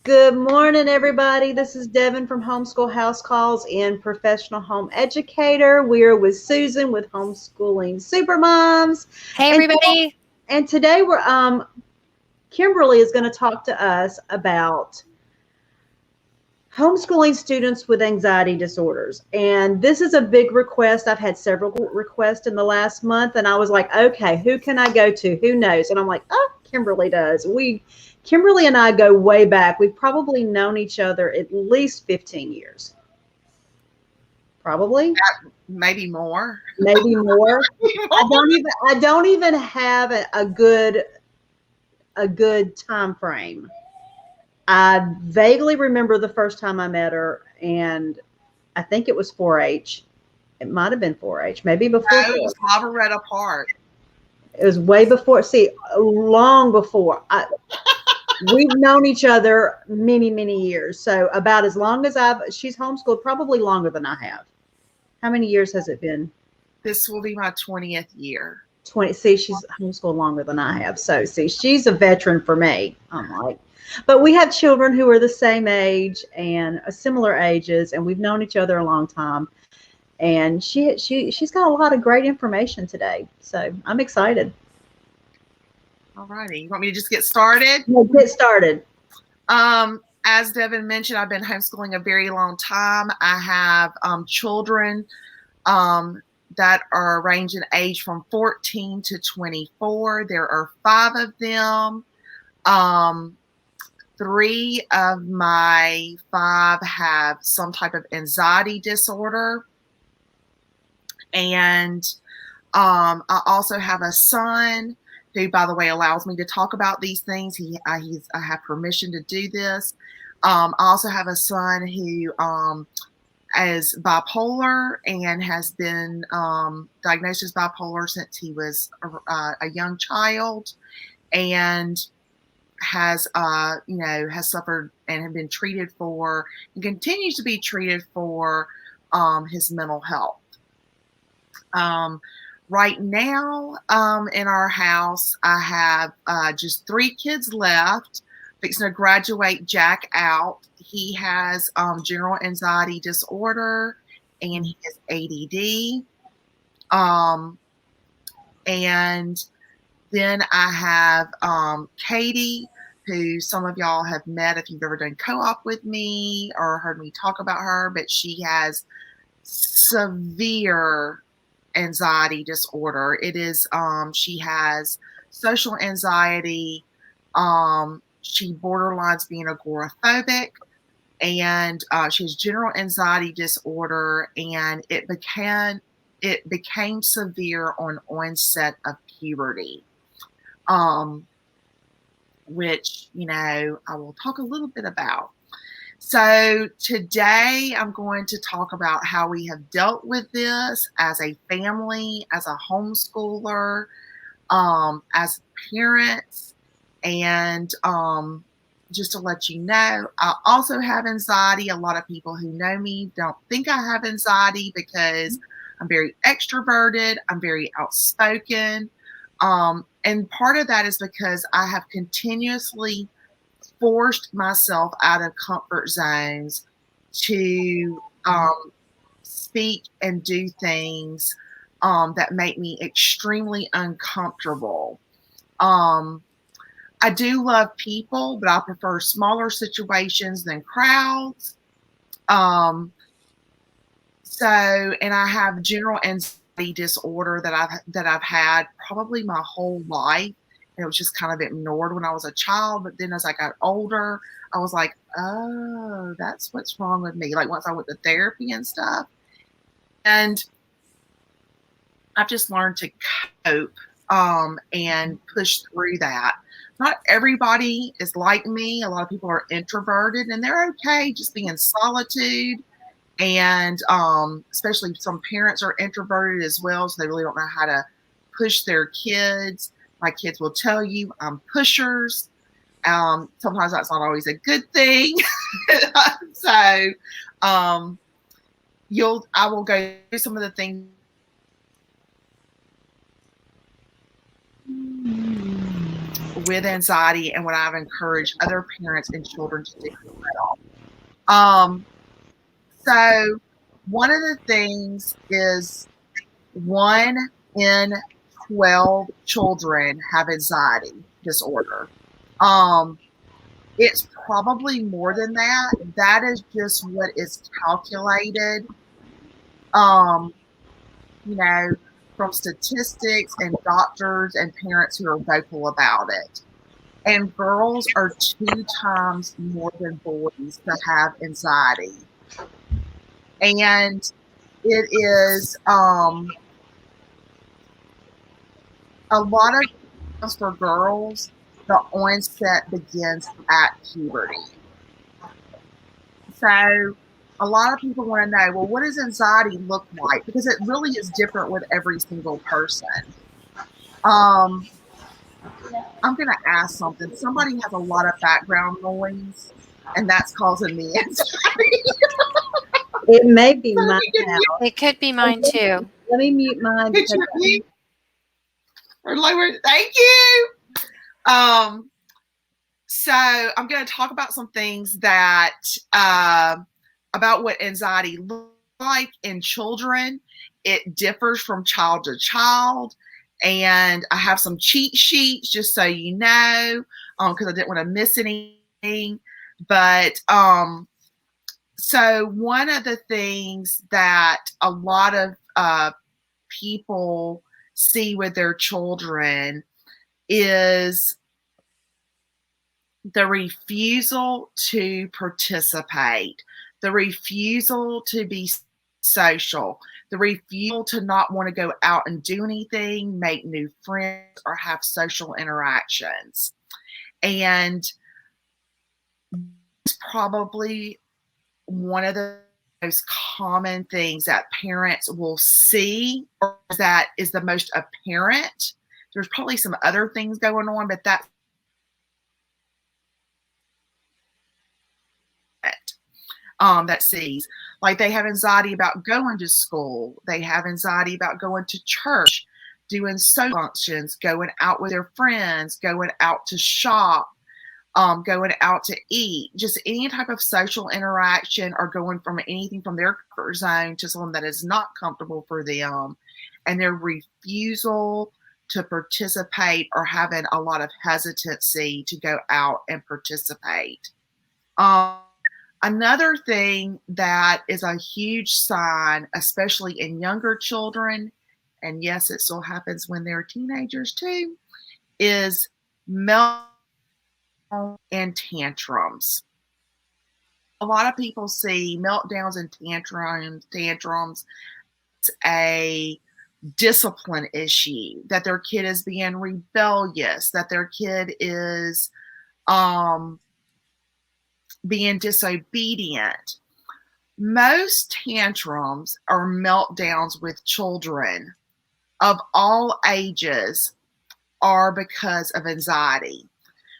Good morning, everybody. This is Devin from Homeschool House Calls and Professional Home Educator. We are with Susan with Homeschooling Supermoms, Hey, and everybody. and today we're Kimberly is going to talk to us about homeschooling students with anxiety disorders. And this is a big request. I've had several requests in the last month, and I was like, okay, who can I go to? Who knows? And I'm like, oh, Kimberly does. Kimberly and I go way back. We've probably known each other at least 15 years. Probably, Maybe more. maybe more. I don't even have a good time frame. I vaguely remember the first time I met her, and I think it was 4-H. It might have been 4-H, maybe before No, it 4. was Lavaretta Park. It was way before. See, long before. We've known each other many, many years. So about as long as she's homeschooled, probably longer than I have. How many years has it been? This will be my 20th year. 20. See, she's homeschooled longer than I have. So see, she's a veteran for me. I'm like, but we have children who are the same age and similar ages, and we've known each other a long time. And she's got a lot of great information today. So I'm excited. All righty. You want me to just get started? Let's get started. As Devin mentioned, I've been homeschooling a very long time. I have children that are range in age from 14 to 24. There are 5 of them. 3 of my 5 have some type of anxiety disorder. And I also have a son who, by the way, allows me to talk about these things. I have permission to do this. I also have a son who is bipolar and has been diagnosed as bipolar since he was a young child, and has suffered and have been treated for and continues to be treated for his mental health. Right now, in our house, I have just 3 kids left. Fixing to graduate Jack out. He has general anxiety disorder and he has ADD. And then I have Katie, who some of y'all have met if you've ever done co-op with me or heard me talk about her, but she has severe anxiety disorder. It is she has social anxiety. She borderlines being agoraphobic, and she has general anxiety disorder, and it became severe on onset of puberty, which I will talk a little bit about. So today I'm going to talk about how we have dealt with this as a family, as a homeschooler, as parents, and just to let you know, I also have anxiety. A lot of people who know me don't think I have anxiety because I'm very extroverted, I'm very outspoken, and part of that is because I have continuously forced myself out of comfort zones to speak and do things that make me extremely uncomfortable. I do love people, but I prefer smaller situations than crowds. And I have general anxiety disorder that I've had probably my whole life. And it was just kind of ignored when I was a child. But then as I got older, I was like, oh, that's what's wrong with me. Like once I went to therapy and stuff. And I've just learned to cope and push through that. Not everybody is like me. A lot of people are introverted and they're okay just being in solitude. And especially some parents are introverted as well, so they really don't know how to push their kids. My kids will tell you I'm pushers. Sometimes that's not always a good thing. So I will go through some of the things. with anxiety and what I've encouraged other parents and children to do as well. So one of the things is 1 in 12 children have anxiety disorder. It's probably more than that. That is just what is calculated, you know, from statistics and doctors and parents who are vocal about it. And girls are 2 times more than boys that have anxiety. And it is a lot of times for girls, the onset begins at puberty. So a lot of people want to know, well, what does anxiety look like? Because it really is different with every single person. I'm going to ask something. Somebody has a lot of background noise, and that's causing me anxiety. It may be my house. It could be mine too. Let me mute mine. Could you mute? Or lower? Thank you. So I'm going to talk about some things that about what anxiety looks like in children. It differs from child to child, and I have some cheat sheets just so you know, because I didn't want to miss anything. But so one of the things that a lot of people see with their children is the refusal to participate, the refusal to be social, the refusal to not want to go out and do anything, make new friends, or have social interactions. And it's probably one of the most common things that parents will see, or that is the most apparent. There's probably some other things going on, but that's that sees. Like they have anxiety about going to school. They have anxiety about going to church, doing social functions, going out with their friends, going out to shop, going out to eat, just any type of social interaction, or going from anything from their comfort zone to something that is not comfortable for them, and their refusal to participate or having a lot of hesitancy to go out and participate. Another thing that is a huge sign, especially in younger children, and yes, it still happens when they're teenagers too, is meltdown and tantrums. A lot of people see meltdowns and tantrums as a discipline issue, that their kid is being rebellious, that their kid is being disobedient. Most tantrums or meltdowns with children of all ages are because of anxiety.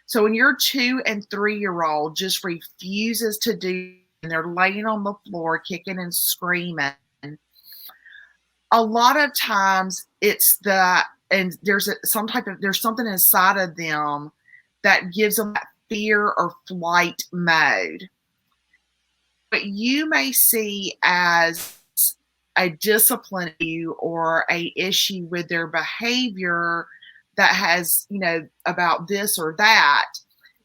So when your 2 and 3-year-old just refuses to do, and they're laying on the floor kicking and screaming, a lot of times it's and there's something inside of them that gives them that fear or flight mode. What you may see as a discipline issue or a issue with their behavior that has, about this or that,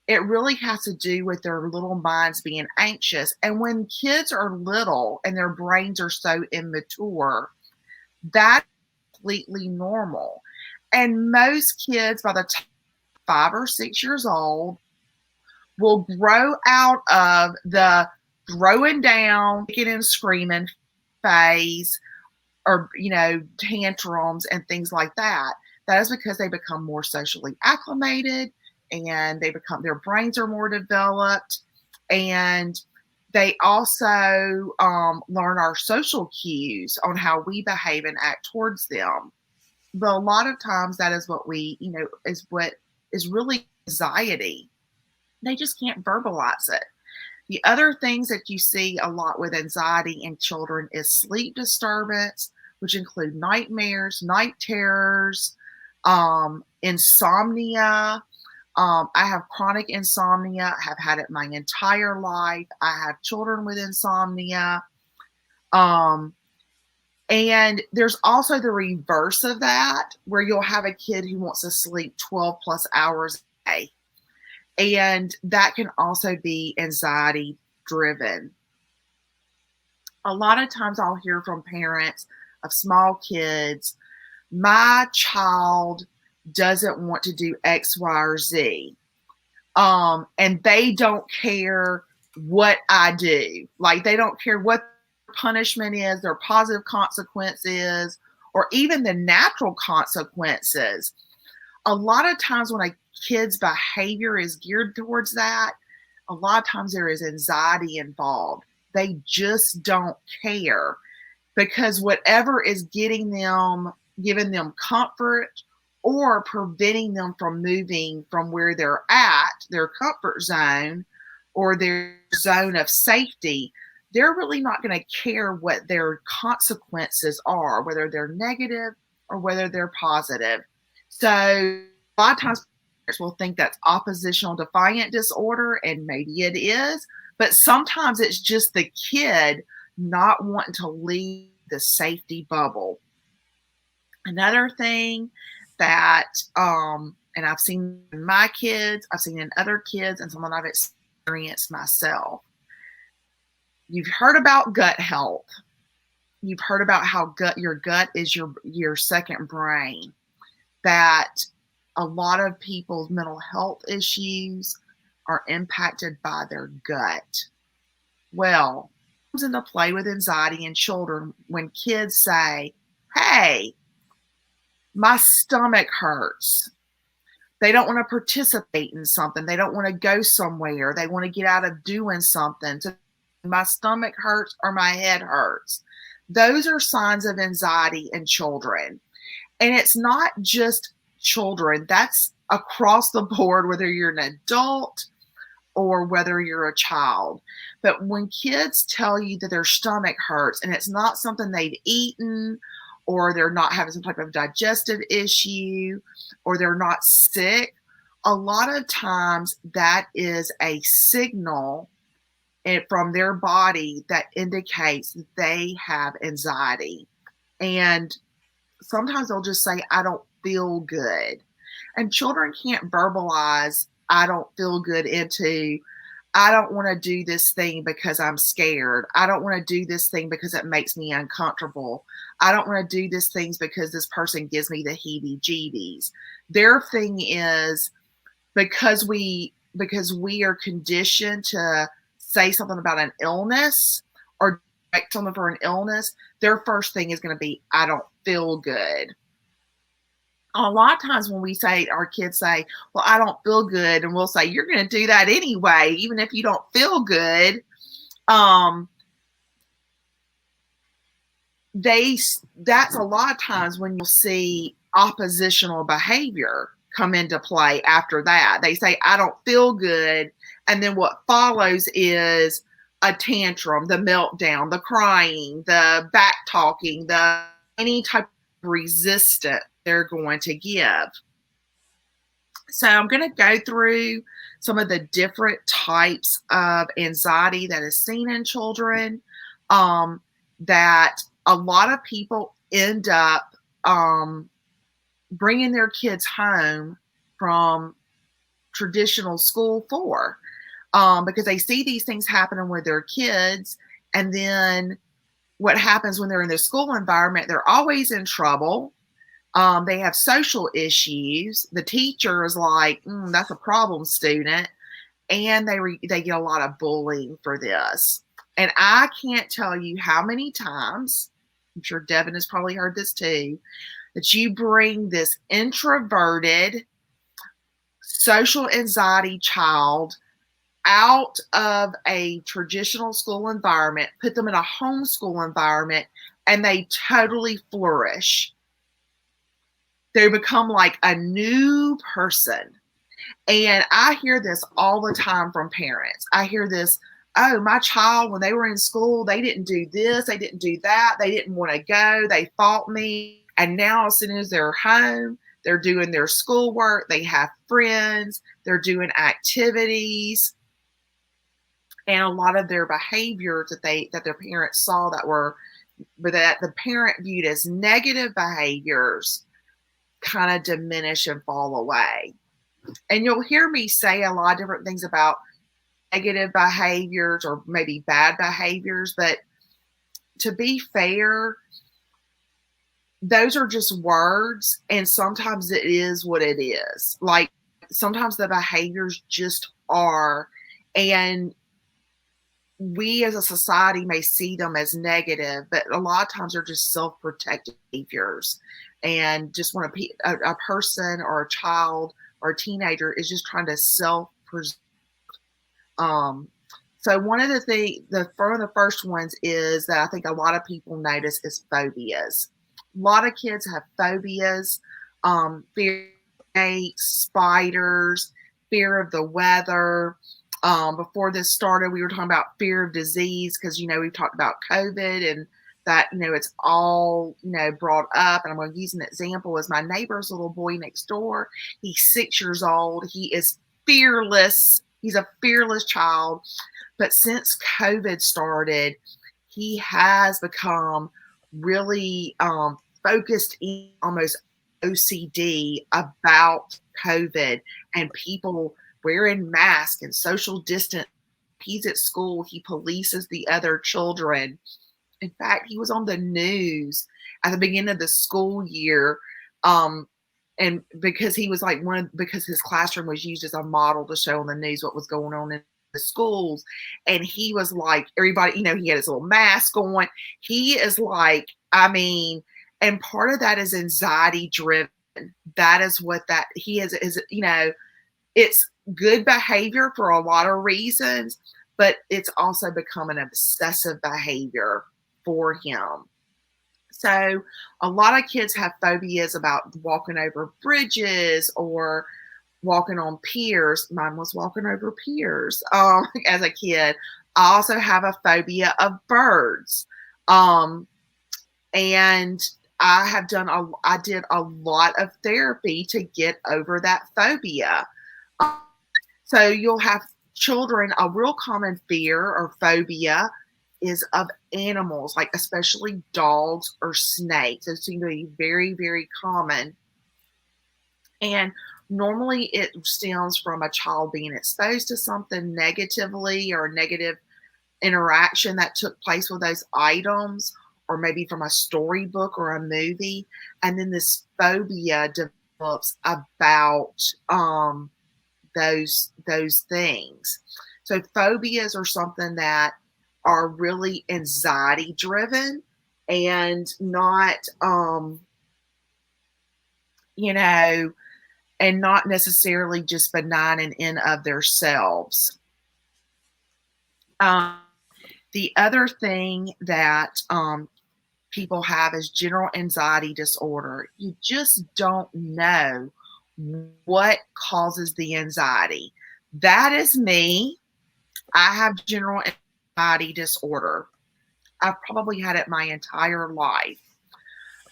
it really has to do with their little minds being anxious. And when kids are little and their brains are so immature, that's completely normal. And most kids, by the time 5 or 6 years old, will grow out of the throwing down, kicking and screaming phase, or tantrums and things like that. That is because they become more socially acclimated, and their brains are more developed, and they also learn our social cues on how we behave and act towards them. But a lot of times that is what is what is really anxiety. They just can't verbalize it. The other things that you see a lot with anxiety in children is sleep disturbance, which include nightmares, night terrors, insomnia, I have chronic insomnia. I have had it my entire life. I have children with insomnia. And there's also the reverse of that, where you'll have a kid who wants to sleep 12 plus hours a day. And that can also be anxiety driven. A lot of times I'll hear from parents of small kids, my child doesn't want to do X, Y, or Z. And they don't care what I do. Like, they don't care what punishment is, their positive consequences, or even the natural consequences. A lot of times when a kid's behavior is geared towards that, a lot of times there is anxiety involved. They just don't care, because whatever is giving them comfort or preventing them from moving from where they're at, their comfort zone or their zone of safety, they're really not going to care what their consequences are, whether they're negative or whether they're positive. So a lot of times parents will think that's oppositional defiant disorder, and maybe it is, but sometimes it's just the kid not wanting to leave the safety bubble. Another thing that, and I've seen in my kids, I've seen in other kids, and something I've experienced myself. You've heard about gut health. You've heard about how your gut is your second brain. That a lot of people's mental health issues are impacted by their gut. Well, it comes into play with anxiety in children when kids say, "Hey, my stomach hurts." They don't want to participate in something. They don't want to go somewhere. They want to get out of doing something. So my stomach hurts or my head hurts. Those are signs of anxiety in children. And it's not just children. That's across the board, whether you're an adult or whether you're a child. But when kids tell you that their stomach hurts and it's not something they've eaten, or they're not having some type of digestive issue, or they're not sick, a lot of times that is a signal from their body that indicates that they have anxiety. And sometimes they'll just say, "I don't feel good." And children can't verbalize "I don't feel good" into "I don't want to do this thing because I'm scared. I don't want to do this thing because it makes me uncomfortable. I don't want to do this thing because this person gives me the heebie-jeebies." Their thing is, because we are conditioned to say something about an illness or direct someone for an illness, their first thing is going to be, "I don't feel good." A lot of times when our kids say, "Well, I don't feel good," and we'll say, "You're going to do that anyway, even if you don't feel good." That's a lot of times when you'll see oppositional behavior come into play after that. They say, "I don't feel good," and then what follows is a tantrum, the meltdown, the crying, the back talking, any type of resistance they're going to give. So I'm going to go through some of the different types of anxiety that is seen in children, that a lot of people end up bringing their kids home from traditional school for, because they see these things happening with their kids. And then what happens when they're in the school environment, they're always in trouble. They have social issues. The teacher is like, "That's a problem student." And they get a lot of bullying for this. And I can't tell you how many times, I'm sure Devin has probably heard this too, that you bring this introverted social anxiety child out of a traditional school environment, put them in a homeschool environment, and they totally flourish. They become like a new person. And I hear this all the time from parents. I hear this, "Oh, my child, when they were in school, they didn't do this, they didn't do that, they didn't want to go, they fought me. And now as soon as they're home, They're doing their schoolwork. They have friends. They're doing activities. And a lot of their behaviors that their parents saw that the parent viewed as negative behaviors kind of diminish and fall away. And you'll hear me say a lot of different things about negative behaviors or maybe bad behaviors, but to be fair, those are just words, and sometimes it is what it is. Like sometimes the behaviors just are, and we as a society may see them as negative, but a lot of times they're just self-protective behaviors, and just when a person or a child or a teenager is just trying to self-preserve. So one of one of the first ones is that I think a lot of people notice is phobias. A lot of kids have phobias, fear of snakes, spiders, fear of the weather. Before this started, we were talking about fear of disease because, we've talked about COVID and that, it's all, brought up. And I'm going to use an example as my neighbor's little boy next door. He's 6 years old. He is fearless. He's a fearless child. But since COVID started, he has become really focused in almost OCD about COVID and people wearing masks and social distance. He's at school. He polices the other children. In fact, he was on the news at the beginning of the school year. And because he was because his classroom was used as a model to show on the news what was going on in the schools. And he was like, everybody, he had his little mask on. He is like, and part of that is anxiety driven. That is what that he is, it's good behavior for a lot of reasons, but it's also become an obsessive behavior for him. So a lot of kids have phobias about walking over bridges or walking on piers. Mine was walking over piers as a kid. I also have a phobia of birds. And I did a lot of therapy to get over that phobia. So you'll have children, a real common fear or phobia is of animals, like especially dogs or snakes. Those seem to be very, very common. And normally it stems from a child being exposed to something negatively or a negative interaction that took place with those items, or maybe from a storybook or a movie. And then this phobia develops about those things. So phobias are something that are really anxiety driven and not and not necessarily just benign and in of themselves. The other thing that people have is general anxiety disorder. You just don't know what causes the anxiety. That is me. I have general anxiety disorder. I've probably had it my entire life.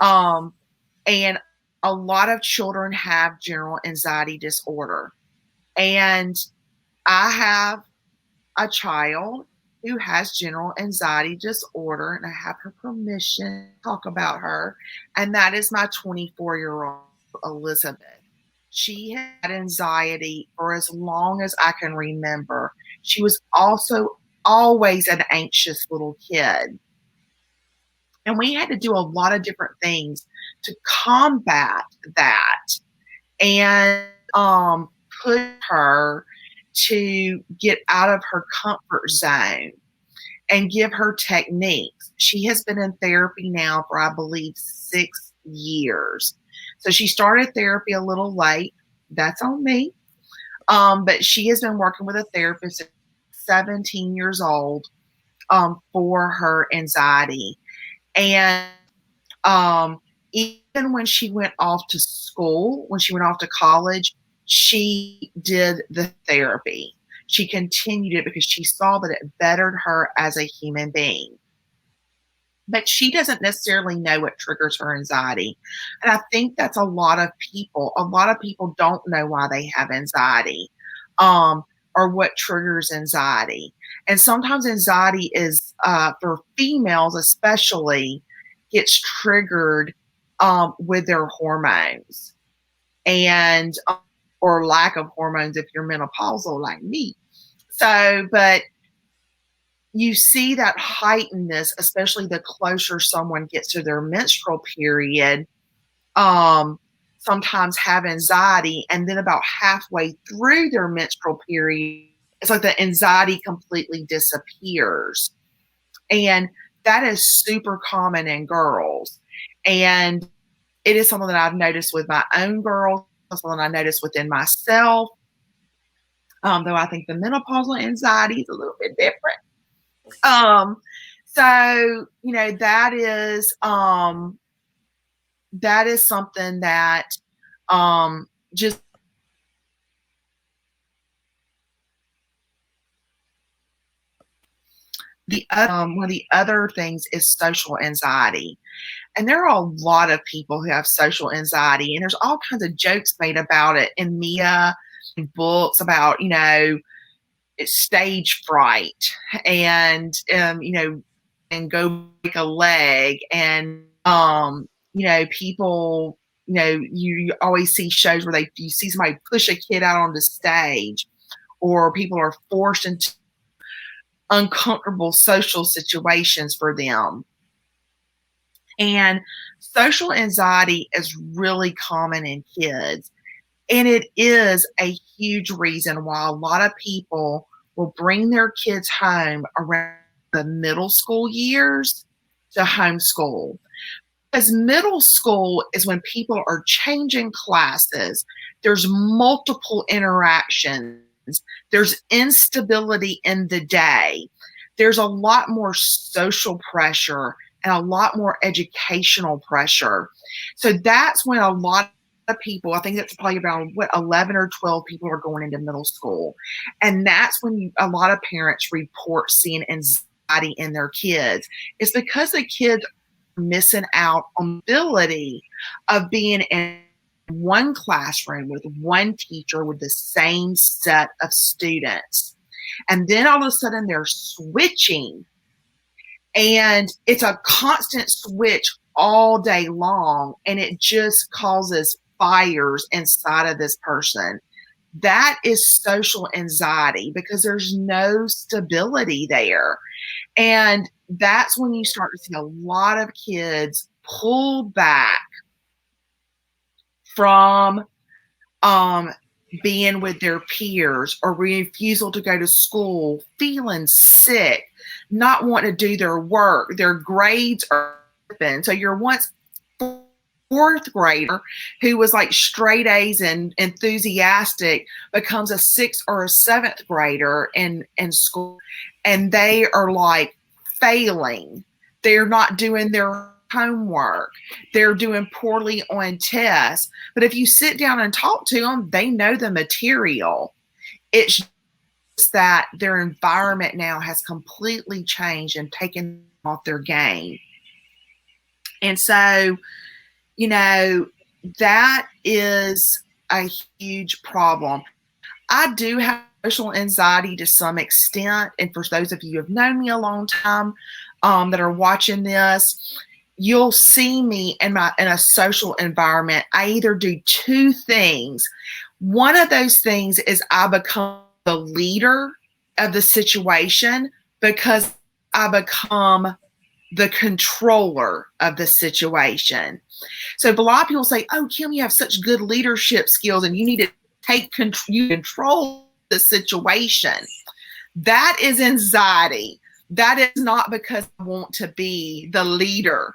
And a lot of children have general anxiety disorder. And I have a child who has general anxiety disorder, and I have her permission to talk about her. And that is my 24-year-old Elizabeth. She had anxiety for as long as I can remember. She was also always an anxious little kid. And we had to do a lot of different things to combat that and push her to get out of her comfort zone and give her techniques. She has been in therapy now for, I believe, 6 years. So she started therapy a little late. That's on me. But she has been working with a therapist at 17 years old for her anxiety. And even when she went off to school, when she went off to college, she did the therapy. She continued it because she saw that it bettered her as a human being. but she doesn't necessarily know what triggers her anxiety. And I think that's a lot of people. A lot of people don't know why they have anxiety, or what triggers anxiety. And sometimes anxiety is, for females especially, gets triggered with their hormones and or lack of hormones if you're menopausal like me. So, but you see that heightenedness, especially the closer someone gets to their menstrual period, sometimes have anxiety, and then about halfway through their menstrual period, it's like the anxiety completely disappears. And that is super common in girls. And it is something that I've noticed with my own girls, something I noticed within myself. Though I think the menopausal anxiety is a little bit different. So, you know, that is something that just one of the other things is social anxiety. And there are a lot of people who have social anxiety, and there's all kinds of jokes made about it in media and books about, you know, it's stage fright and, you know, and go break a leg. And, you know, people, you know, you always see shows where you see somebody push a kid out on the stage, or people are forced into uncomfortable social situations for them. And social anxiety is really common in kids. And it is a huge reason why a lot of people will bring their kids home around the middle school years to homeschool. Because middle school is when people are changing classes, there's multiple interactions, there's instability in the day, there's a lot more social pressure and a lot more educational pressure. So that's when a lot of people, I think that's probably about 11 or 12 people are going into middle school. And that's when a lot of parents report seeing anxiety in their kids. It's because the kids are missing out on the ability of being in one classroom with one teacher with the same set of students. And then all of a sudden they're switching, and it's a constant switch all day long, and it just causes fires inside of this person. That is social anxiety because there's no stability there. And that's when you start to see a lot of kids pull back from being with their peers, or refusal to go to school, feeling sick, not wanting to do their work. Their grades are open. So your once fourth grader who was like straight A's and enthusiastic becomes a sixth or a seventh grader in school, and they are like failing. They're not doing their homework. They're doing poorly on tests. But if you sit down and talk to them, they know the material. It's just that their environment now has completely changed and taken off their game. And so, you know, that is a huge problem. I do have social anxiety to some extent. And for those of you who have known me a long time that are watching this, you'll see me in a social environment. I either do two things. One of those things is I become the leader of the situation because I become the controller of the situation. So a lot of people say, oh, Kim, you have such good leadership skills and you need to take control the situation. That is anxiety. That is not because I want to be the leader.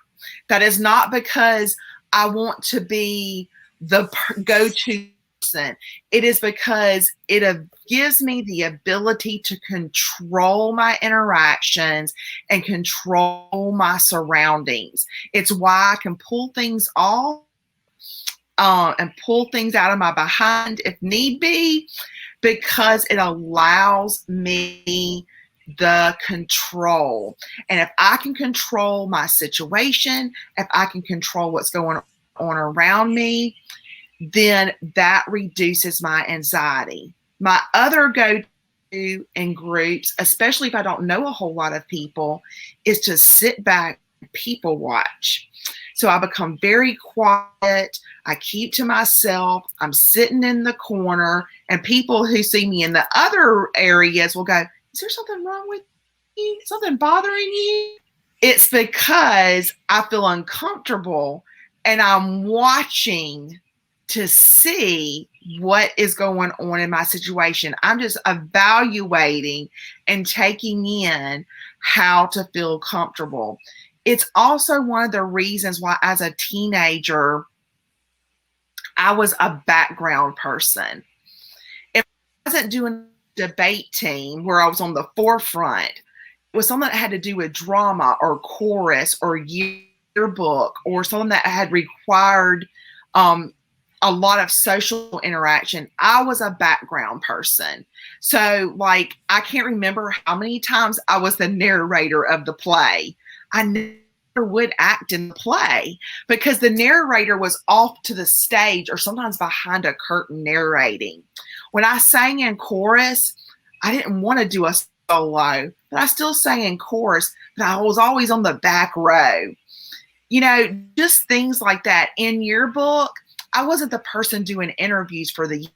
That is not because I want to be the go-to person. It is because it gives me the ability to control my interactions and control my surroundings. It's why I can pull things off and pull things out of my behind if need be, because it allows me the control. And if I can control my situation, if I can control what's going on around me, then that reduces my anxiety. My other go-to in groups, especially if I don't know a whole lot of people, is to sit back and people watch. So I become very quiet. I keep to myself. I'm sitting in the corner, and people who see me in the other areas will go, "Is there something wrong with you? Something bothering you?" It's because I feel uncomfortable and I'm watching to see what is going on in my situation. I'm just evaluating and taking in how to feel comfortable. It's also one of the reasons why, as a teenager, I was a background person. If I wasn't doing a debate team where I was on the forefront, it was something that had to do with drama or chorus or yearbook or something that had required a lot of social interaction. I was a background person. So, like, I can't remember how many times I was the narrator of the play. I never would act in the play because the narrator was off to the stage or sometimes behind a curtain narrating. When I sang in chorus, I didn't want to do a solo, but I still sang in chorus, but I was always on the back row. You know, just things like that. In yearbook, I wasn't the person doing interviews for the,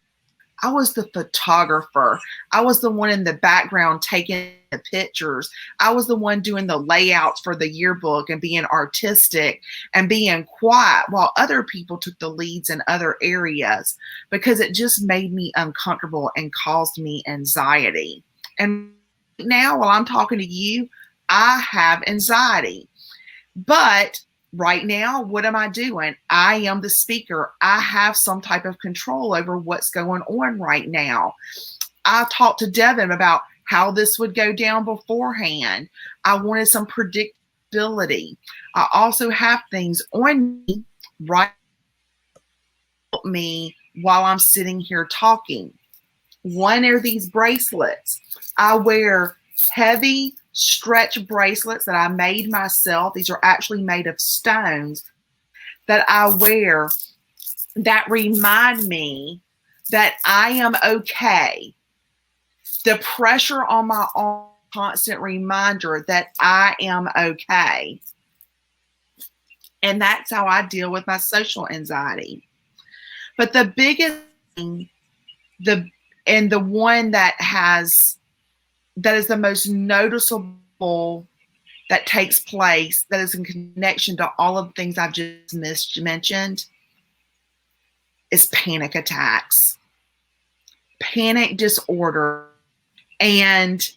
I was the photographer. I was the one in the background taking the pictures. I was the one doing the layouts for the yearbook and being artistic and being quiet while other people took the leads in other areas because it just made me uncomfortable and caused me anxiety. And now while I'm talking to you, I have anxiety. But right now, what am I doing? I am the speaker. I have some type of control over what's going on right now. I talked to Devin about how this would go down beforehand. I wanted some predictability. I also have things on me right me while I'm sitting here talking. One are these bracelets. I wear heavy stretch bracelets that I made myself. These are actually made of stones that I wear that remind me that I am okay. The pressure on my arm, constant reminder that I am okay. And that's how I deal with my social anxiety. But the biggest thing, the one that is the most noticeable that takes place, that is in connection to all of the things I've just mentioned, is panic attacks, panic disorder. And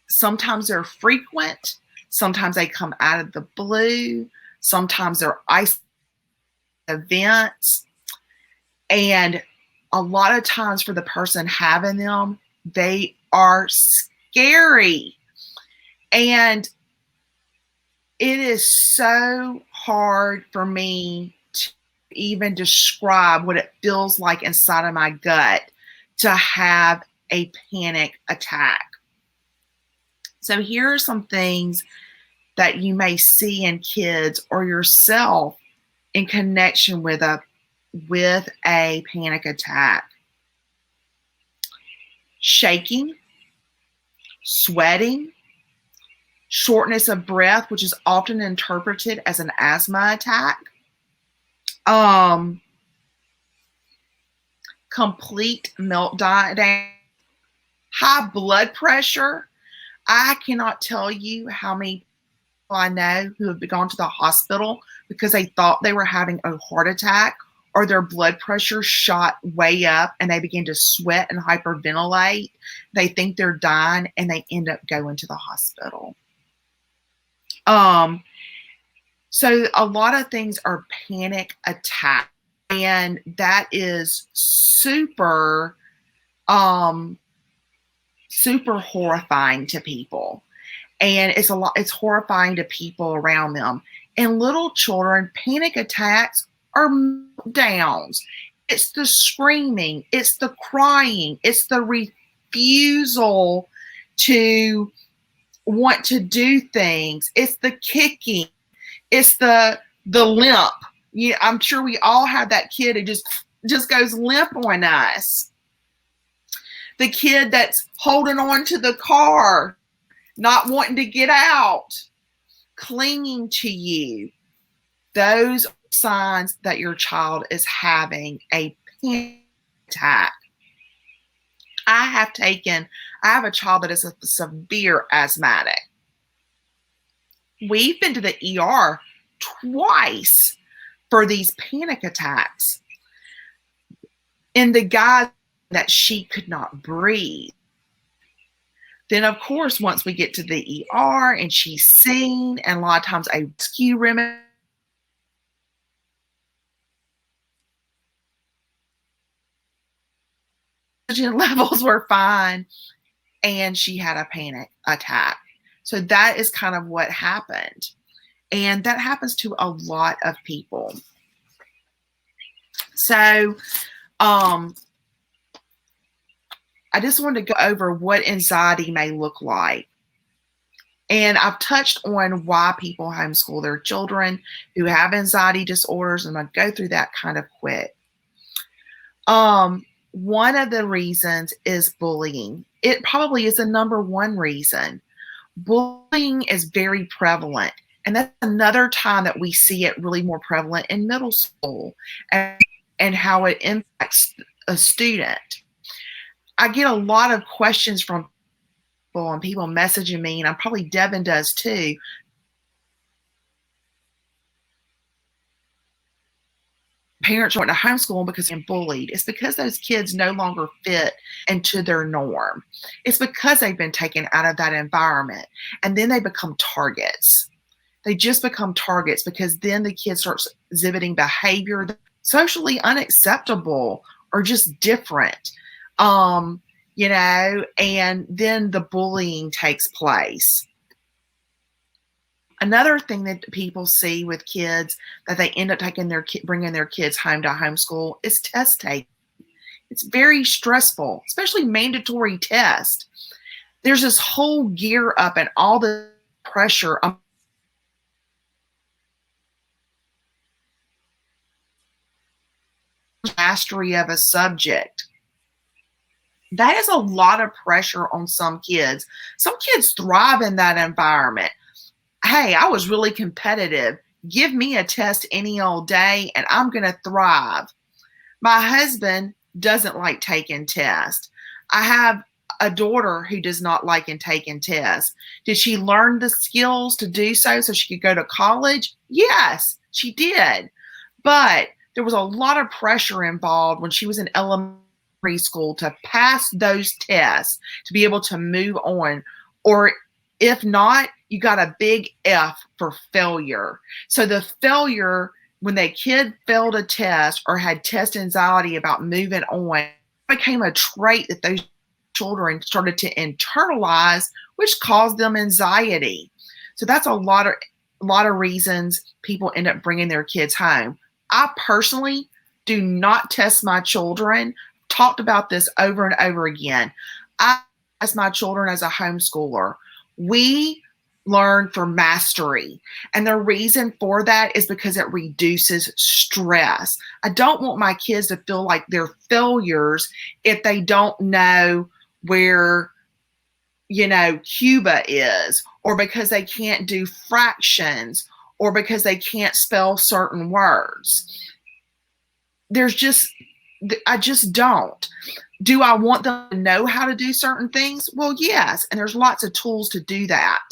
sometimes they're frequent. Sometimes they come out of the blue. Sometimes they're isolated events. And a lot of times for the person having them, they are scary. And it is so hard for me to even describe what it feels like inside of my gut to have a panic attack. So here are some things that you may see in kids or yourself in connection with a panic attack. Shaking, sweating, shortness of breath, which is often interpreted as an asthma attack. Complete meltdown, high blood pressure. I cannot tell you how many people I know who have gone to the hospital because they thought they were having a heart attack or their blood pressure shot way up and they begin to sweat and hyperventilate. They think they're dying and they end up going to the hospital. So a lot of things are panic attacks, and that is super horrifying to people. And it's horrifying to people around them. In little children, panic attacks are meltdowns. It's the screaming, it's the crying, it's the refusal to want to do things. It's the kicking. It's the limp. Yeah, I'm sure we all have that kid who just goes limp on us. The kid that's holding on to the car, not wanting to get out, clinging to you. Those are signs that your child is having a panic attack. I have a child that is a severe asthmatic. We've been to the ER twice for these panic attacks. And the guy that she could not breathe. Then, of course, once we get to the ER and she's seen, and a lot of times a rescue remedy, levels were fine, and she had a panic attack. So that is kind of what happened. And that happens to a lot of people. So I just wanted to go over what anxiety may look like. And I've touched on why people homeschool their children who have anxiety disorders. I'm going to go through that kind of quick. One of the reasons is bullying. It probably is the number one reason. Bullying is very prevalent. And that's another time that we see it really more prevalent in middle school and how it impacts a student. I get a lot of questions from people and people messaging me, and probably Devin does too. Parents want to homeschool because they're bullied. It's because those kids no longer fit into their norm. It's because they've been taken out of that environment, and then they become targets. They just become targets because then the kid starts exhibiting behavior that's socially unacceptable or just different. And then the bullying takes place. Another thing that people see with kids that they end up bringing their kids home to homeschool is test taking. It's very stressful, especially mandatory tests. There's this whole gear up and all the pressure on mastery of a subject. That is a lot of pressure on some kids. Some kids thrive in that environment. Hey, I was really competitive. Give me a test any old day and I'm going to thrive. My husband doesn't like taking tests. I have a daughter who does not like taking tests. Did she learn the skills to do so she could go to college? Yes, she did. But there was a lot of pressure involved when she was in elementary school to pass those tests to be able to move on. Or if not, you got a big F for failure. So the failure, when the kid failed a test or had test anxiety about moving on, became a trait that those children started to internalize, which caused them anxiety. So that's a lot of reasons people end up bringing their kids home. I personally do not test my children. Talked about this over and over again. I test my children as a homeschooler. We learn for mastery. And the reason for that is because it reduces stress. I don't want my kids to feel like they're failures if they don't know where, Cuba is, or because they can't do fractions, or because they can't spell certain words. I just don't. Do I want them to know how to do certain things? Well, yes. And there's lots of tools to do that.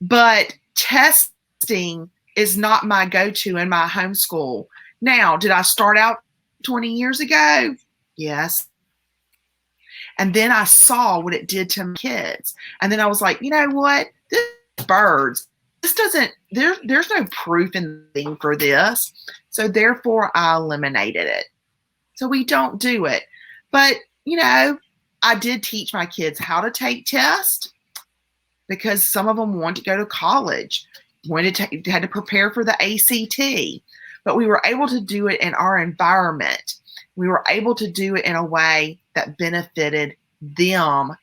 But testing is not my go-to in my homeschool. Now, did I start out 20 years ago? Yes. And then I saw what it did to my kids. And then I was like, you know what? This birds. This doesn't, there's no proof in the thing for this. So therefore I eliminated it. So we don't do it. But, I did teach my kids how to take tests because some of them wanted to go to college, had to prepare for the ACT. But we were able to do it in our environment. We were able to do it in a way that benefited them,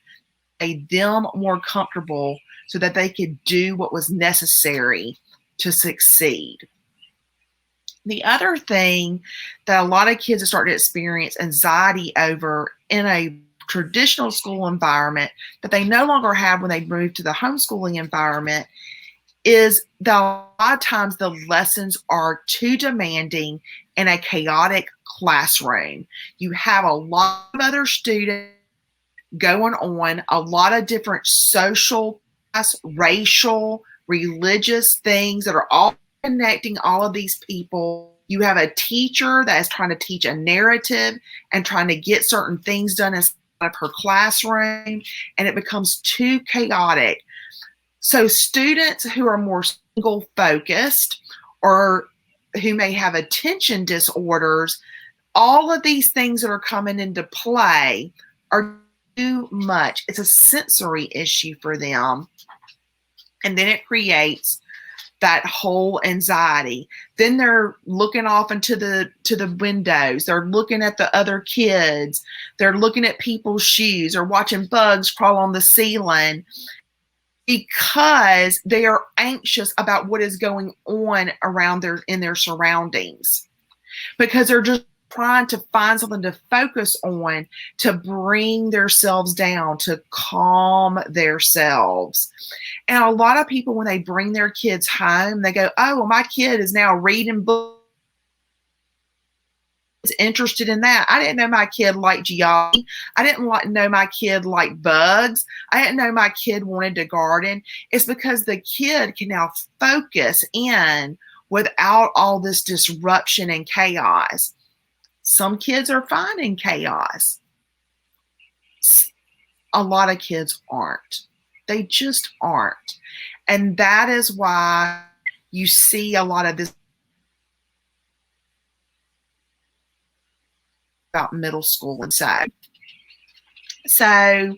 made them more comfortable so that they could do what was necessary to succeed. The other thing that a lot of kids are starting to experience anxiety over in a traditional school environment that they no longer have when they move to the homeschooling environment is that a lot of times the lessons are too demanding in a chaotic classroom. You have a lot of other students going on, a lot of different social, racial, religious things that are all connecting all of these people. You have a teacher that is trying to teach a narrative and trying to get certain things done inside of her classroom, and it becomes too chaotic. So students who are more single focused or who may have attention disorders, all of these things that are coming into play are too much. It's a sensory issue for them. And then it creates that whole anxiety. Then they're looking off into the windows. They're looking at the other kids. They're looking at people's shoes or watching bugs crawl on the ceiling because they are anxious about what is going on around in their surroundings. Because they're just trying to find something to focus on, to bring themselves down, to calm themselves. And a lot of people, when they bring their kids home, they go, oh, well, my kid is now reading books, interested in that. I didn't know my kid liked geology. I didn't know my kid liked bugs. I didn't know my kid wanted to garden. It's because the kid can now focus in without all this disruption and chaos. Some kids are fine in chaos. A lot of kids aren't. They just aren't. And that is why you see a lot of this about middle school and so. So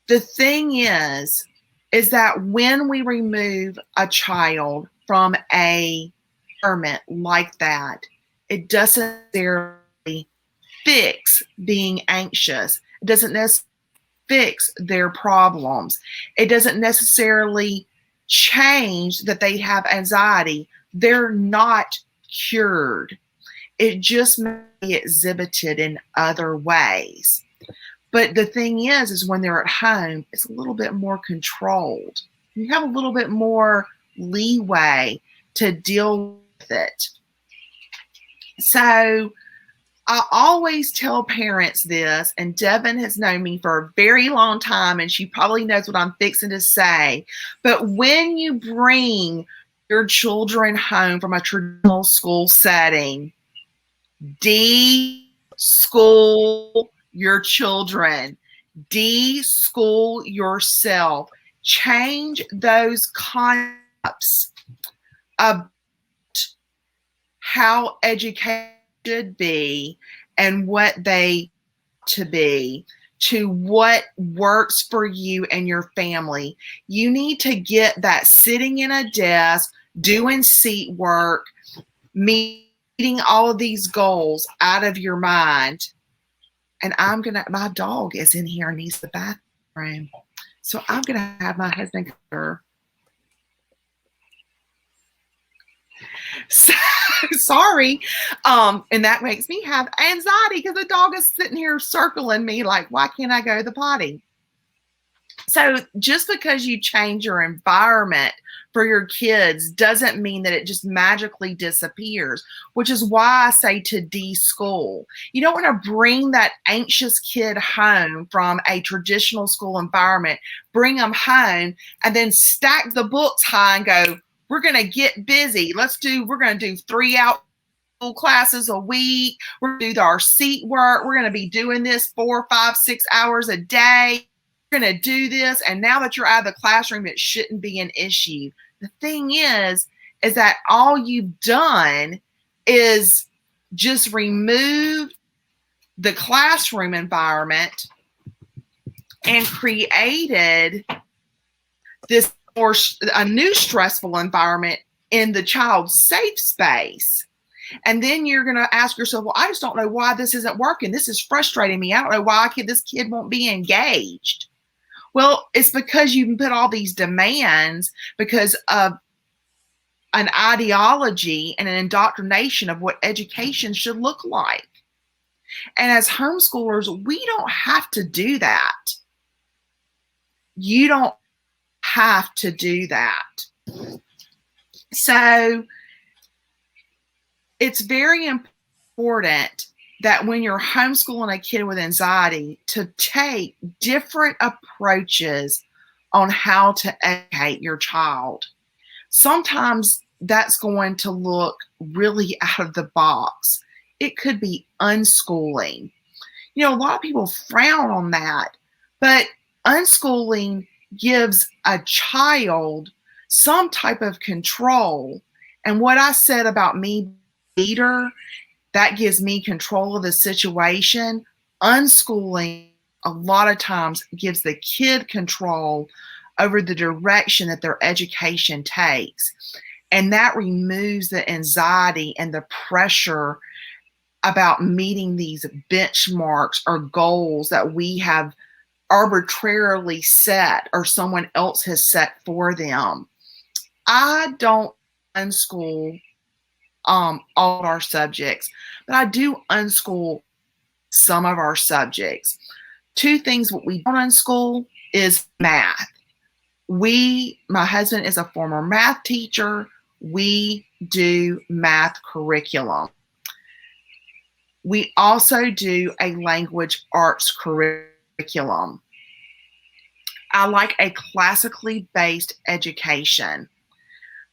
the thing is that when we remove a child from a environment like that, it doesn't necessarily fix being anxious. It doesn't necessarily fix their problems. It doesn't necessarily change that they have anxiety. They're not cured. It just may be exhibited in other ways. But the thing is when they're at home, it's a little bit more controlled. You have a little bit more leeway to deal with it. So I always tell parents this, and Devin has known me for a very long time, and she probably knows what I'm fixing to say. But when you bring your children home from a traditional school setting, de-school your children, de-school yourself, change those concepts about how education should be and what they to be to what works for you and your family. You need to get that sitting in a desk, doing seat work, meeting all of these goals out of your mind. And my dog is in here and needs the bathroom. So I'm going to have my husband come over. So, sorry. And that makes me have anxiety because the dog is sitting here circling me like, why can't I go to the potty? So just because you change your environment for your kids doesn't mean that it just magically disappears, which is why I say to de-school. You don't want to bring that anxious kid home from a traditional school environment, bring them home, and then stack the books high and go, we're going to get busy. We're going to do 3 out classes a week. We're going to do our seat work. We're going to be doing this 4, 5, 6 hours a day. We're going to do this. And now that you're out of the classroom, it shouldn't be an issue. The thing is that all you've done is just remove the classroom environment and created a new stressful environment in the child's safe space. And then you're going to ask yourself, well, I just don't know why this isn't working. This is frustrating me. I don't know why this kid won't be engaged. Well, it's because you can put all these demands because of an ideology and an indoctrination of what education should look like. And as homeschoolers, we don't have to do that. You don't have to do that. So it's very important that when you're homeschooling a kid with anxiety, to take different approaches on how to educate your child. Sometimes that's going to look really out of the box. It could be unschooling. You know, a lot of people frown on that, but unschooling gives a child some type of control. And what I said about me being a leader, that gives me control of the situation. Unschooling a lot of times gives the kid control over the direction that their education takes. And that removes the anxiety and the pressure about meeting these benchmarks or goals that we have arbitrarily set or someone else has set for them. I don't unschool all of our subjects, but I do unschool some of our subjects. Two things what we don't unschool is math. My husband is a former math teacher. We do math curriculum. We also do a language arts curriculum. I like a classically based education.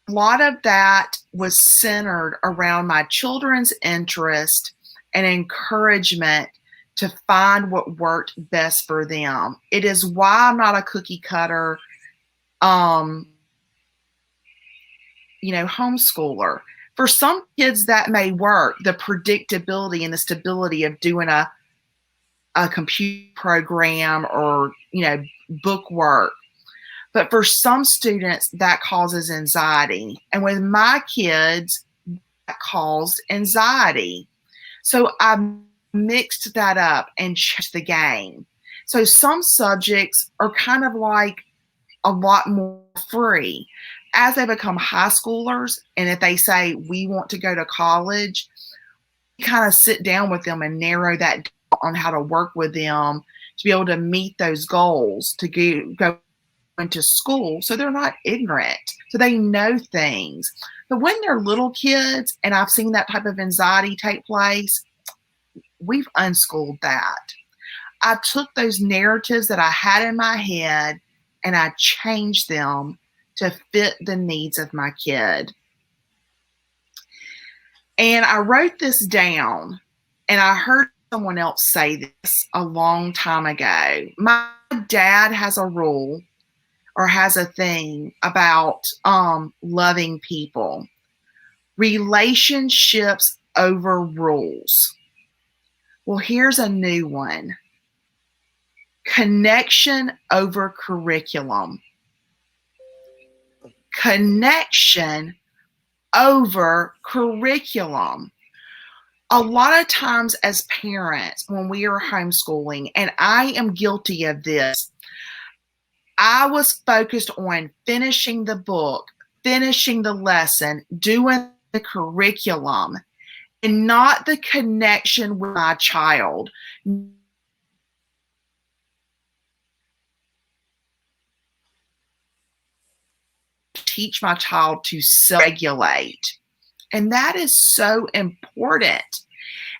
A lot of that was centered around my children's interest and encouragement to find what worked best for them. It is why I'm not a cookie cutter, homeschooler. For some kids that may work, the predictability and the stability of doing a computer program or, book work. But for some students, that causes anxiety. And with my kids, that caused anxiety. So I mixed that up and changed the game. So some subjects are kind of like a lot more free. As they become high schoolers, and if they say, we want to go to college, we kind of sit down with them and narrow that down on how to work with them to be able to meet those goals, to go into school so they're not ignorant, so they know things. But when they're little kids, and I've seen that type of anxiety take place, we've unschooled that. I took those narratives that I had in my head and I changed them to fit the needs of my kid. And I wrote this down, and I heard someone else say this a long time ago. My dad has a rule or has a thing about loving people. Relationships over rules. Well, here's a new one. Connection over curriculum. Connection over curriculum. A lot of times as parents, when we are homeschooling, and I am guilty of this, I was focused on finishing the book, finishing the lesson, doing the curriculum, and not the connection with my child. Teach my child to self-regulate. And that is so important.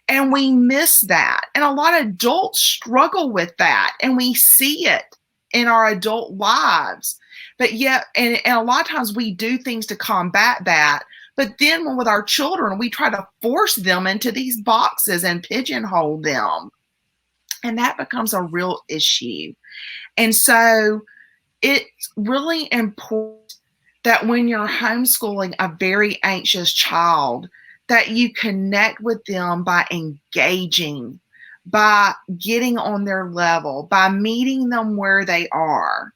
And we miss that. And a lot of adults struggle with that. And we see it in our adult lives. But yet, and a lot of times we do things to combat that. But then with our children, we try to force them into these boxes and pigeonhole them. And that becomes a real issue. And so it's really important that when you're homeschooling a very anxious child, that you connect with them by engaging, by getting on their level, by meeting them where they are,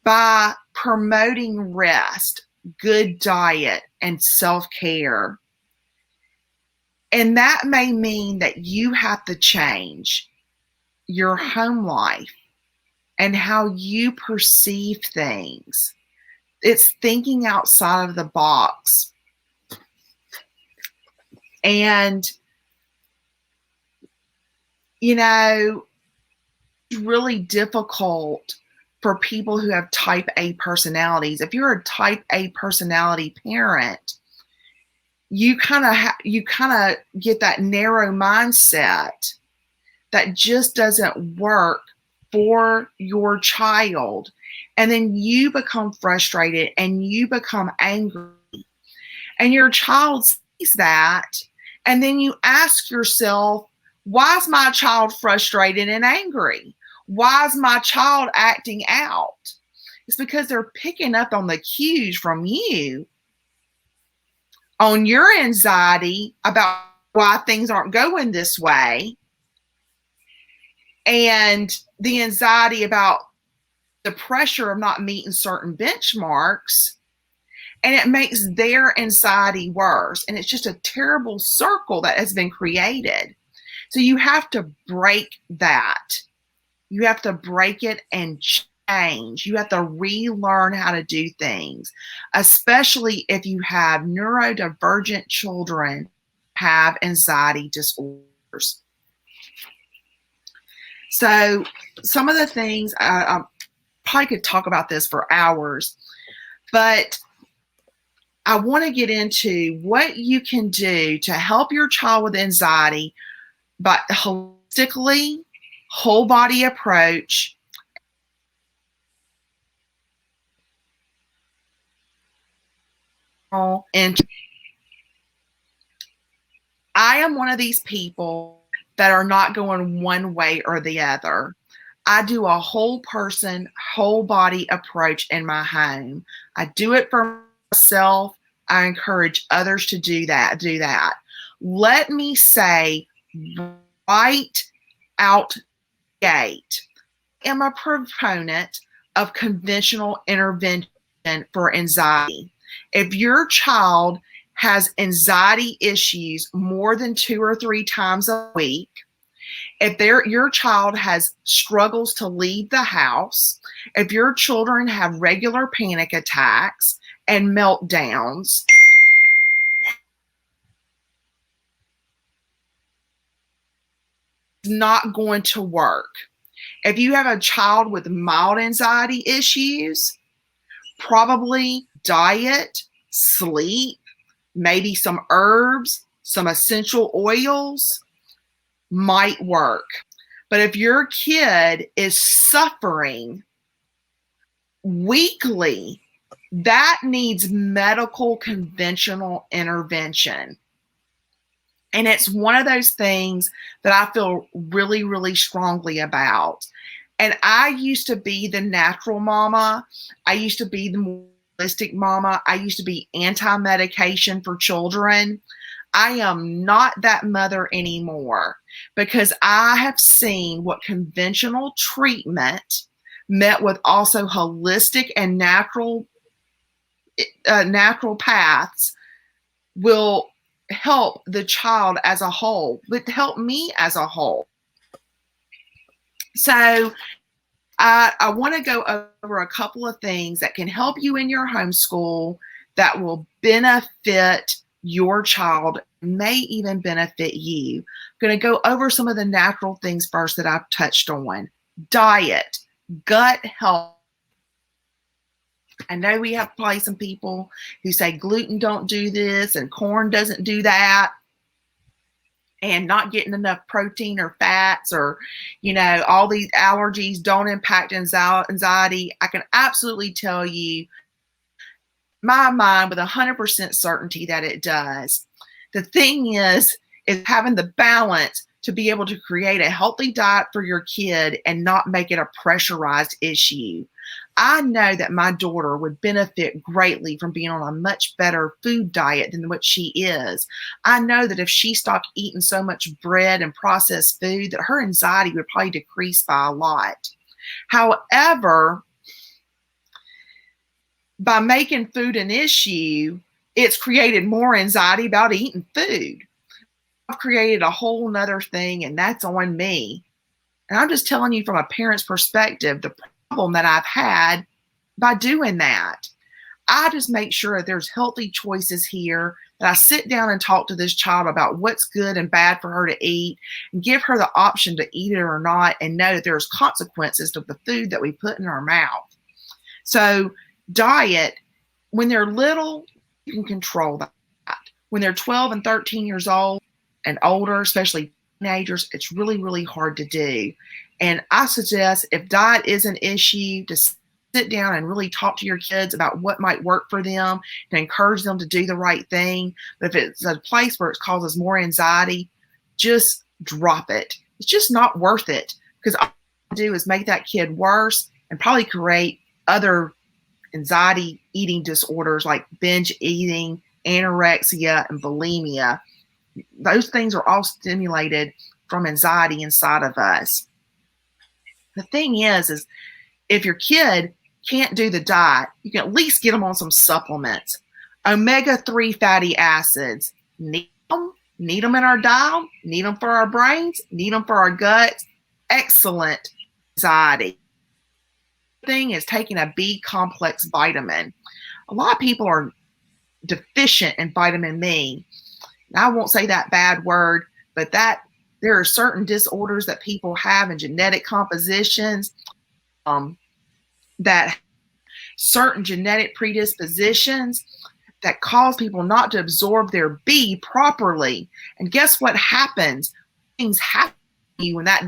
by promoting rest, good diet, and self-care. And that may mean that you have to change your home life. and how you perceive things. It's thinking outside of the box. And, you know, it's really difficult for people who have type A personalities. If you're a type A personality parent, you kind of get that narrow mindset that just doesn't work for your child. And then you become frustrated and you become angry. And your child sees that. And then you ask yourself, why is my child frustrated and angry? Why is my child acting out? It's because they're picking up on the cues from you on your anxiety about why things aren't going this way, and the anxiety about the pressure of not meeting certain benchmarks, and it makes their anxiety worse. And it's just a terrible circle that has been created. So you have to break that. You have to break it and change. You have to relearn how to do things, especially if you have neurodivergent children have anxiety disorders. So some of the things, I probably could talk about this for hours, but I want to get into what you can do to help your child with anxiety by holistically, whole body approach. And I am one of these people that are not going one way or the other. I do a whole person, whole body approach in my home. I do it for myself. I encourage others to do that. Let me say right out the gate, I am a proponent of conventional intervention for anxiety. If your child has anxiety issues more than 2 or 3 times a week, if your child has struggles to leave the house, if your children have regular panic attacks and meltdowns, it's not going to work. If you have a child with mild anxiety issues, probably diet, sleep, maybe some herbs, some essential oils might work. But if your kid is suffering weekly, that needs medical conventional intervention. And it's one of those things that I feel really, really strongly about. And I used to be the natural mama. I used to be the holistic mama. I used to be anti-medication for children. I am not that mother anymore because I have seen what conventional treatment met with also holistic and natural paths will help the child as a whole, but help me as a whole. So I want to go over a couple of things that can help you in your homeschool that will benefit your child, may even benefit you. I'm going to go over some of the natural things first that I've touched on. Diet, gut health. I know we have probably some people who say gluten don't do this and corn doesn't do that, and not getting enough protein or fats, or, all these allergies don't impact anxiety. I can absolutely tell you, my mind with 100% certainty that it does. The thing is having the balance to be able to create a healthy diet for your kid and not make it a pressurized issue. I know that my daughter would benefit greatly from being on a much better food diet than what she is. I know that if she stopped eating so much bread and processed food, that her anxiety would probably decrease by a lot. However, by making food an issue, it's created more anxiety about eating food. I've created a whole nother thing, and that's on me. And I'm just telling you from a parent's perspective, the problem that I've had by doing that. I just make sure that there's healthy choices here, that I sit down and talk to this child about what's good and bad for her to eat, and give her the option to eat it or not, and know that there's consequences to the food that we put in our mouth. So diet, when they're little, you can control that. When they're 12 and 13 years old and older, especially teenagers, it's really, really hard to do. And I suggest, if diet is an issue, to sit down and really talk to your kids about what might work for them, to encourage them to do the right thing. But if it's a place where it causes more anxiety, just drop it. It's just not worth it, because all you do is make that kid worse and probably create other anxiety eating disorders like binge eating, anorexia, and bulimia. Those things are all stimulated from anxiety inside of us. The thing is if your kid can't do the diet, you can at least get them on some supplements. Omega-3 fatty acids, need them in our diet, need them for our brains, need them for our guts. Excellent anxiety. The thing is taking a B complex vitamin. A lot of people are deficient in vitamin B. I won't say that bad word, but that there are certain disorders that people have in genetic compositions, that certain genetic predispositions that cause people not to absorb their B properly. And guess what happens? Things happen to you when that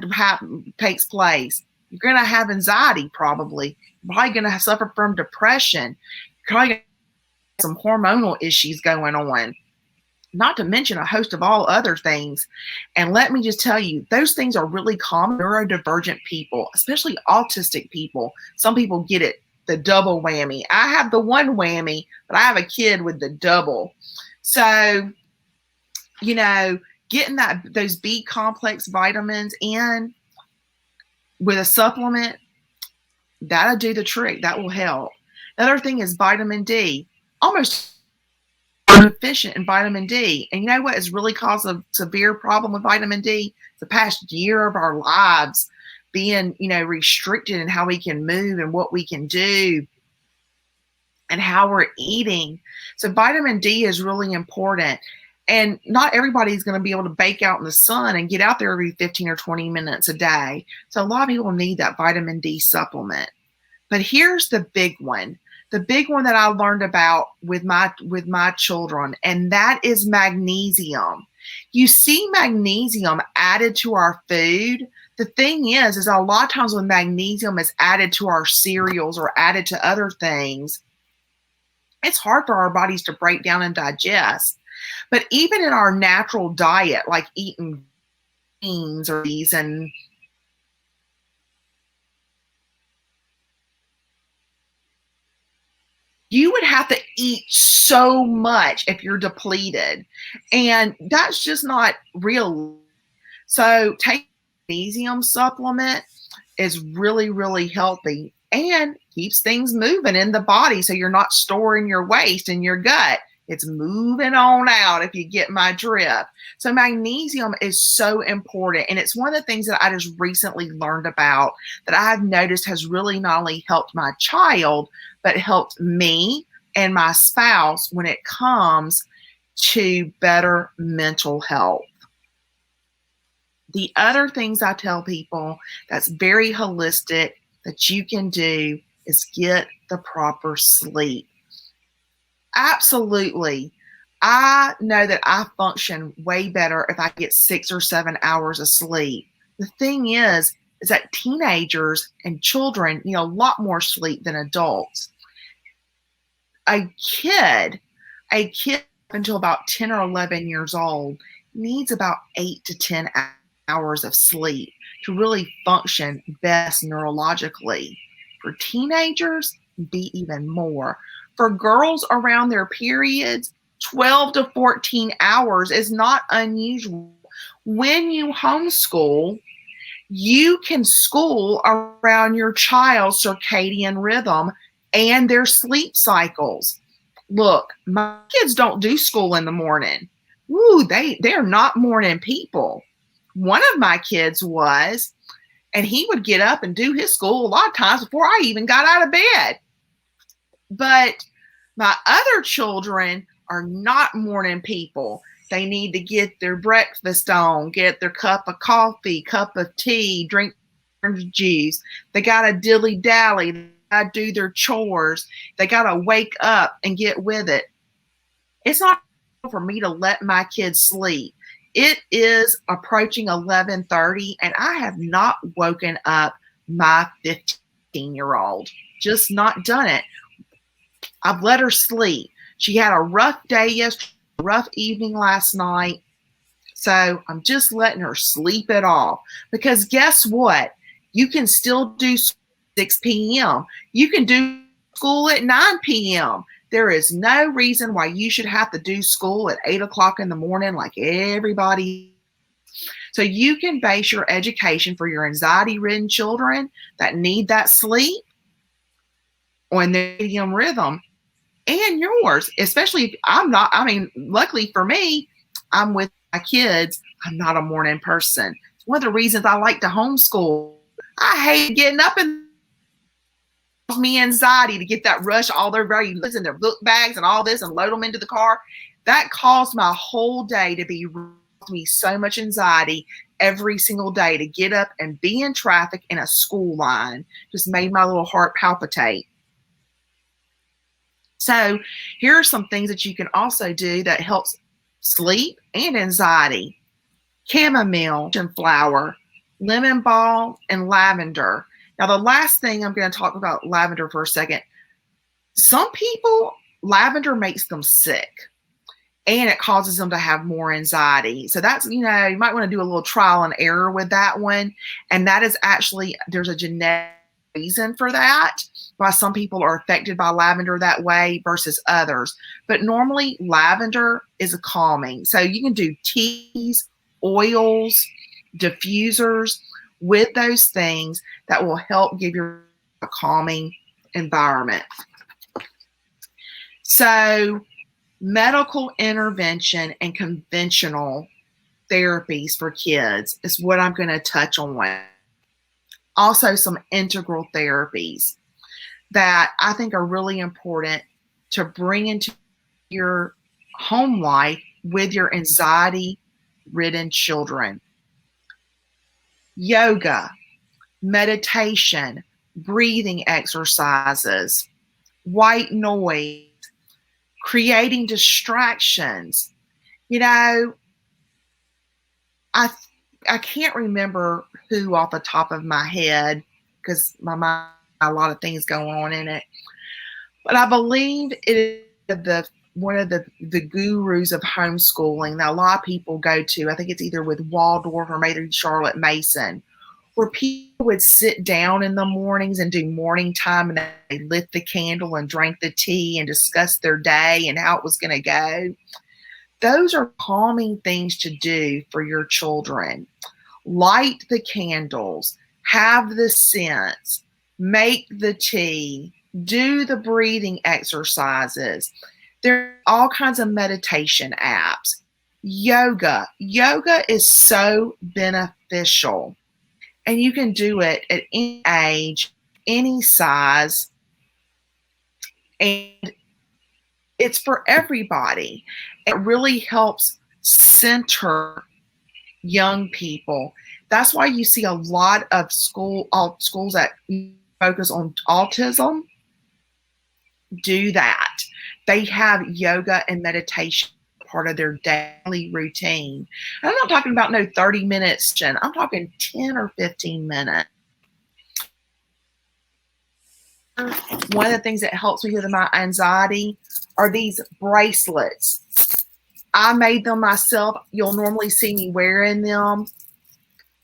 takes place. You're going to have anxiety probably. You're probably going to suffer from depression. You're probably going to have some hormonal issues going on. Not to mention a host of all other things. And let me just tell you, those things are really common. Neurodivergent people, especially autistic people. Some people get it, the double whammy. I have the one whammy, but I have a kid with the double. So, getting those B complex vitamins in with a supplement, that'll do the trick. That will help. The other thing is vitamin D. Almost deficient in vitamin D. And you know what has really caused a severe problem with vitamin D? The past year of our lives being, restricted in how we can move and what we can do and how we're eating. So vitamin D is really important. And not everybody's going to be able to bake out in the sun and get out there every 15 or 20 minutes a day. So a lot of people need that vitamin D supplement. But here's the big one. The big one that I learned about with my children, and that is magnesium. You see magnesium added to our food. The thing is a lot of times when magnesium is added to our cereals or added to other things, it's hard for our bodies to break down and digest. But even in our natural diet, like eating beans or these and you would have to eat so much if you're depleted. And that's just not real. So taking a magnesium supplement is really, really healthy and keeps things moving in the body. So you're not storing your waste in your gut. It's moving on out, if you get my drift. So magnesium is so important. And it's one of the things that I just recently learned about that I've noticed has really not only helped my child, but helped me and my spouse when it comes to better mental health. The other things I tell people that's very holistic that you can do is get the proper sleep. Absolutely. I know that I function way better if I get 6 or 7 hours of sleep. The thing is that teenagers and children need a lot more sleep than adults. A kid until about 10 or 11 years old needs about 8 to 10 hours of sleep to really function best neurologically. For teenagers, be even more. For girls around their periods, 12 to 14 hours is not unusual. When you homeschool, you can school around your child's circadian rhythm and their sleep cycles. Look, my kids don't do school in the morning. They're not morning people. One of my kids was, And he would get up and do his school a lot of times before I even got out of bed. But my other children are not morning people. They need to get their breakfast on, get their cup of coffee, cup of tea, drink orange juice. They got to dilly-dally. They got to do their chores. They got to wake up and get with it. It's not for me to let my kids sleep. It is approaching 11:30, and I have not woken up my 15-year-old. Just not done it. I've let her sleep. She had a rough day yesterday, a rough evening last night. So I'm just letting her sleep it off. Because guess what? You can still do 6 p.m. You can do school at 9 p.m. There is no reason why you should have to do school at 8 o'clock in the morning like everybody. So you can base your education for your anxiety-ridden children that need that sleep on their circadian rhythm and yours, especially if I'm not, luckily for me, I'm with my kids. I'm not a morning person. It's one of the reasons I like to homeschool. I hate getting up and me anxiety to get that rush, all their very lives in their book bags and all this and load them into the car. That caused my whole day to be me so much anxiety every single day to get up and be in traffic in a school line. Just made my little heart palpitate. So here are some things that you can also do that helps sleep and anxiety. Chamomile and flower, lemon balm, and lavender. Now, the last thing I'm going to talk about lavender for a second. Some people, lavender makes them sick and it causes them to have more anxiety. So that's, you might want to do a little trial and error with that one. And that is actually, there's a genetic reason for that, why some people are affected by lavender that way versus others. But normally lavender is a calming. So you can do teas, oils, diffusers with those things that will help give you a calming environment. So medical intervention and conventional therapies for kids is what I'm going to touch on. Also some integral therapies that I think are really important to bring into your home life with your anxiety-ridden children. Yoga, meditation, breathing exercises, white noise, creating distractions. I can't remember who off the top of my head because my mind, a lot of things going on in it. But I believe it is one of the gurus of homeschooling that a lot of people go to. I think it's either with Waldorf or maybe Charlotte Mason, where people would sit down in the mornings and do morning time and they lit the candle and drank the tea and discuss their day and how it was going to go. Those are calming things to do for your children. Light the candles, have the scents, make the tea, do the breathing exercises. There are all kinds of meditation apps. Yoga is so beneficial. And you can do it at any age, any size. And it's for everybody. It really helps center young people. That's why you see a lot of schools that focus on autism do that. They have yoga and meditation part of their daily routine. And I'm not talking about no 30 minutes, Jen. I'm talking 10 or 15 minutes. One of the things that helps me with my anxiety are these bracelets. I made them myself. You'll normally see me wearing them.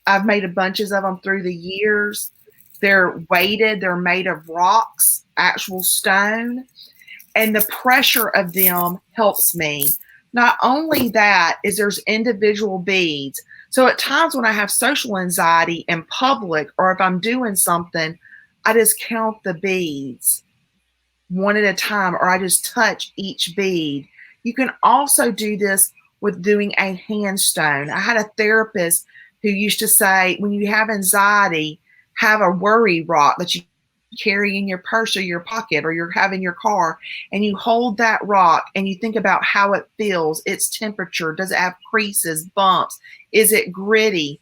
I've made a bunches of them through the years. They're weighted. They're made of rocks, actual stone. And the pressure of them helps me. Not only that, is there's individual beads. So at times when I have social anxiety in public or if I'm doing something, I just count the beads one at a time, or I just touch each bead. You can also do this with doing a handstone. I had a therapist who used to say, when you have anxiety, have a worry rock that you carry in your purse or your pocket or you have in your car, and you hold that rock and you think about how it feels, its temperature, does it have creases, bumps, is it gritty?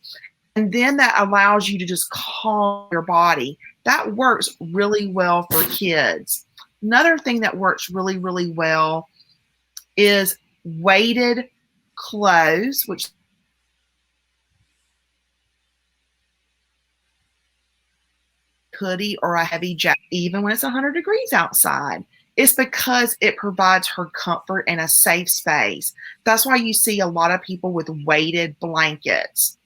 And then that allows you to just calm your body. That works really well for kids. Another thing that works really, really well is weighted clothes, which hoodie or a heavy jacket, even when it's 100 degrees outside. It's because it provides her comfort and a safe space. That's why you see a lot of people with weighted blankets.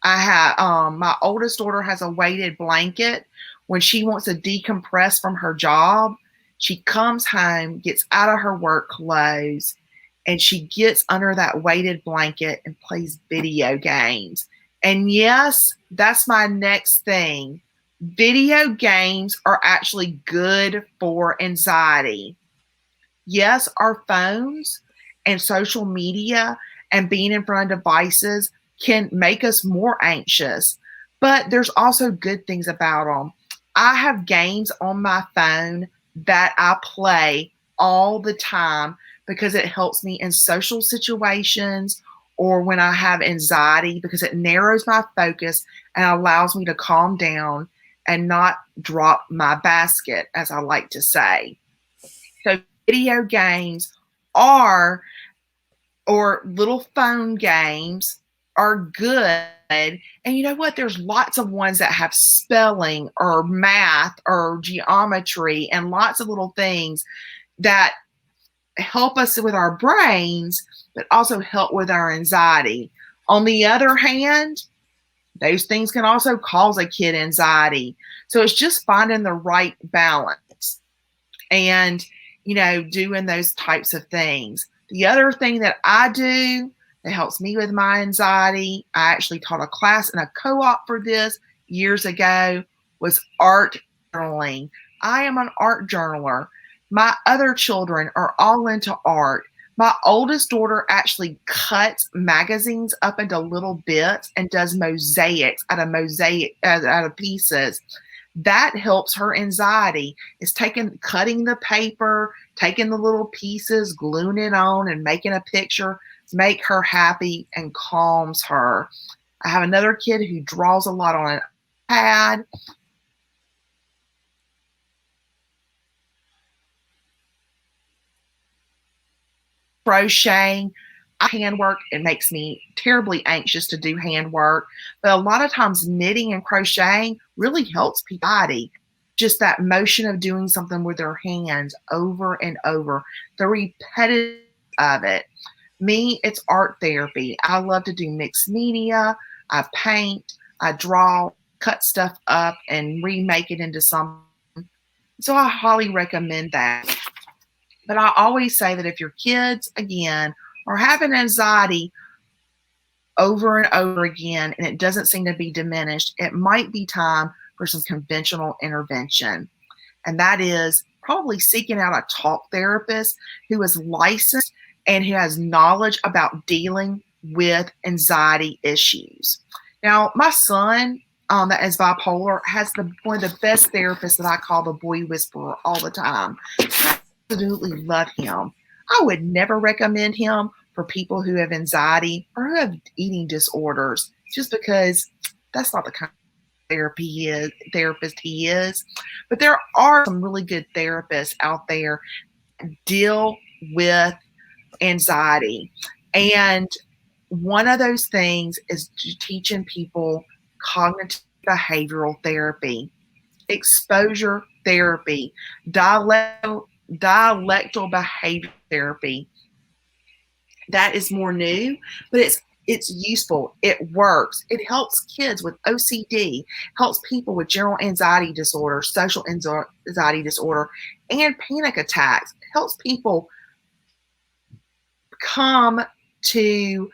I have my oldest daughter has a weighted blanket. When she wants to decompress from her job, she comes home, gets out of her work clothes, and she gets under that weighted blanket and plays video games. And yes, that's my next thing. Video games are actually good for anxiety. Yes, our phones and social media and being in front of devices can make us more anxious, but there's also good things about them. I have games on my phone that I play all the time because it helps me in social situations or when I have anxiety, because it narrows my focus and allows me to calm down and not drop my basket, as I like to say. So video games are, or little phone games are good. And you know what? There's lots of ones that have spelling or math or geometry and lots of little things that help us with our brains, but also help with our anxiety. On the other hand, those things can also cause a kid anxiety. So it's just finding the right balance and, doing those types of things. The other thing that I do that helps me with my anxiety, I actually taught a class in a co-op for this years ago, was art journaling. I am an art journaler. My other children are all into art. My oldest daughter actually cuts magazines up into little bits and does mosaics out of pieces. That helps her anxiety. It's cutting the paper, taking the little pieces, gluing it on, and making a picture to make her happy and calms her. I have another kid who draws a lot on an iPad. Crocheting, handwork, it makes me terribly anxious to do handwork, but a lot of times knitting and crocheting really helps people. Just that motion of doing something with their hands over and over, the repetitive of it. Me, it's art therapy. I love to do mixed media. I paint, I draw, cut stuff up and remake it into something. So I highly recommend that. But I always say that if your kids, again, are having anxiety over and over again and it doesn't seem to be diminished, it might be time for some conventional intervention. And that is probably seeking out a talk therapist who is licensed and who has knowledge about dealing with anxiety issues. Now, my son that is bipolar has one of the best therapists that I call the boy whisperer all the time. I absolutely love him. I would never recommend him for people who have anxiety or who have eating disorders, just because that's not the kind of therapist he is. But there are some really good therapists out there that deal with anxiety. And one of those things is teaching people cognitive behavioral therapy, exposure therapy, dialectal behavior therapy. That is more new, but it's useful. It works. It helps kids with OCD, helps people with general anxiety disorder, social anxiety disorder, and panic attacks. It helps people come to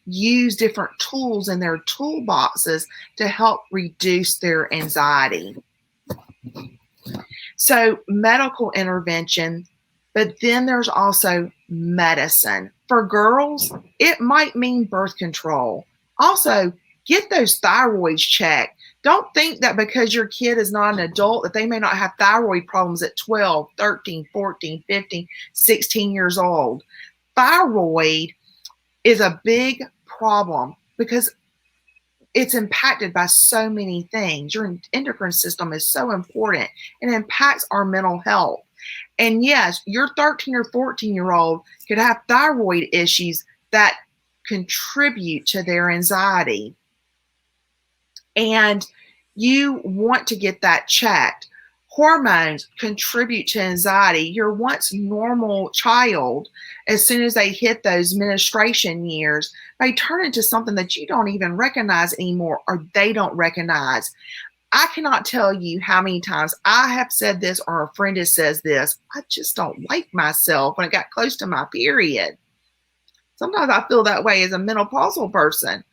use different tools in their toolboxes to help reduce their anxiety. So medical intervention, but then there's also medicine. For girls, it might mean birth control. Also, get those thyroids checked. Don't think that because your kid is not an adult that they may not have thyroid problems at 12, 13, 14, 15, 16 years old. Thyroid is a big problem because it's impacted by so many things. Your endocrine system is so important and impacts our mental health. And yes, your 13 or 14-year-old could have thyroid issues that contribute to their anxiety. And you want to get that checked. Hormones contribute to anxiety. Your once normal child, as soon as they hit those menstruation years, may turn into something that you don't even recognize anymore, or they don't recognize. I cannot tell you how many times I have said this, or a friend has said this. I just don't like myself when it got close to my period. Sometimes I feel that way as a menopausal person.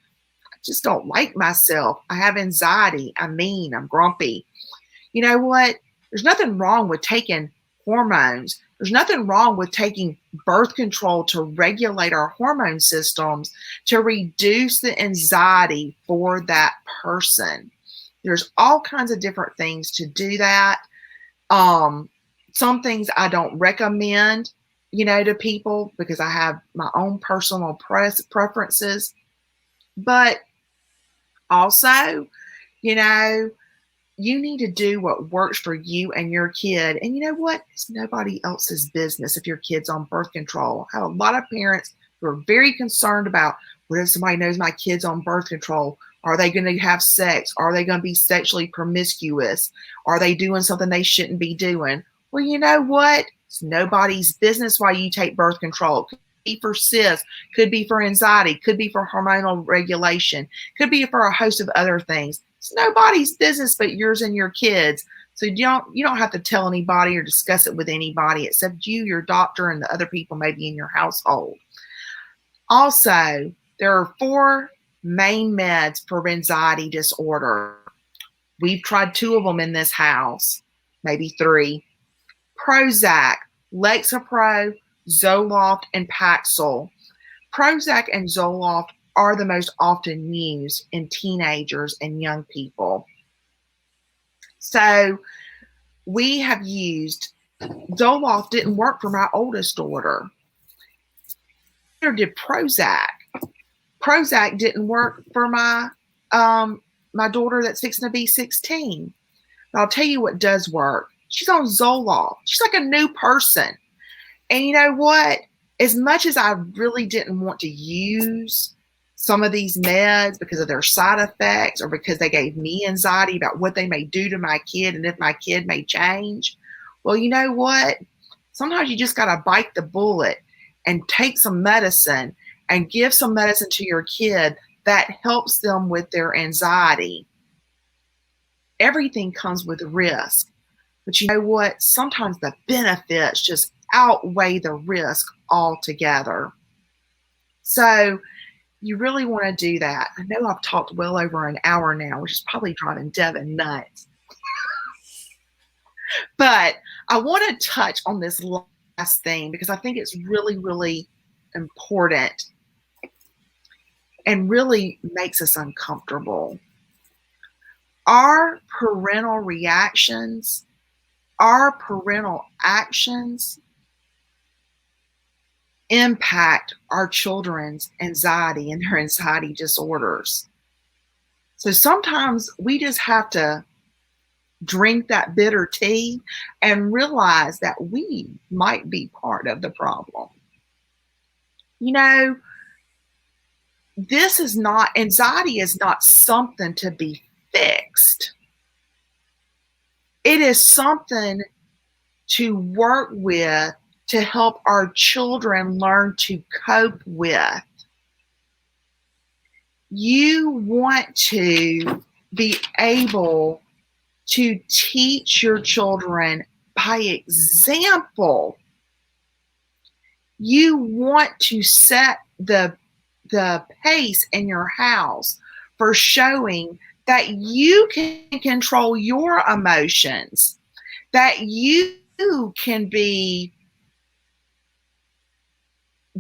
I just don't like myself. I have anxiety. I'm mean. I'm grumpy. You know what? There's nothing wrong with taking hormones. There's nothing wrong with taking birth control to regulate our hormone systems to reduce the anxiety for that person. There's all kinds of different things to do that. Some things I don't recommend, to people because I have my own personal preferences. But also, you need to do what works for you and your kid. And you know what? It's nobody else's business if your kid's on birth control. I have a lot of parents who are very concerned about, what if somebody knows my kid's on birth control? Are they going to have sex? Are they going to be sexually promiscuous? Are they doing something they shouldn't be doing? Well, you know what? It's nobody's business why you take birth control. Could be for cysts, could be for anxiety, could be for hormonal regulation, could be for a host of other things. It's nobody's business but yours and your kids. So you don't have to tell anybody or discuss it with anybody except you, your doctor, and the other people maybe in your household. Also, there are 4 main meds for anxiety disorder. We've tried 2 of them in this house, maybe 3. Prozac, Lexapro, Zoloft, and Paxil. Prozac and Zoloft are the most often used in teenagers and young people. So we have used, Zoloft didn't work for my oldest daughter. Neither did Prozac. Prozac didn't work for my daughter that's fixing to be 16. But I'll tell you what does work. She's on Zoloft. She's like a new person. And you know what? As much as I really didn't want to use some of these meds because of their side effects or because they gave me anxiety about what they may do to my kid and if my kid may change, well, you know what? Sometimes you just got to bite the bullet and take some medicine and give some medicine to your kid that helps them with their anxiety. Everything comes with risk. But you know what? Sometimes the benefits just outweigh the risk altogether. So you really want to do that. I know I've talked well over an hour now, which is probably driving Devin nuts. But I want to touch on this last thing because I think it's really, really important and really makes us uncomfortable. Our parental reactions, our parental actions impact our children's anxiety and their anxiety disorders. So sometimes we just have to drink that bitter tea and realize that we might be part of the problem. Anxiety is not something to be fixed. It is something to work with to help our children learn to cope with. You want to be able to teach your children by example. You want to set the pace in your house for showing that you can control your emotions, that you can be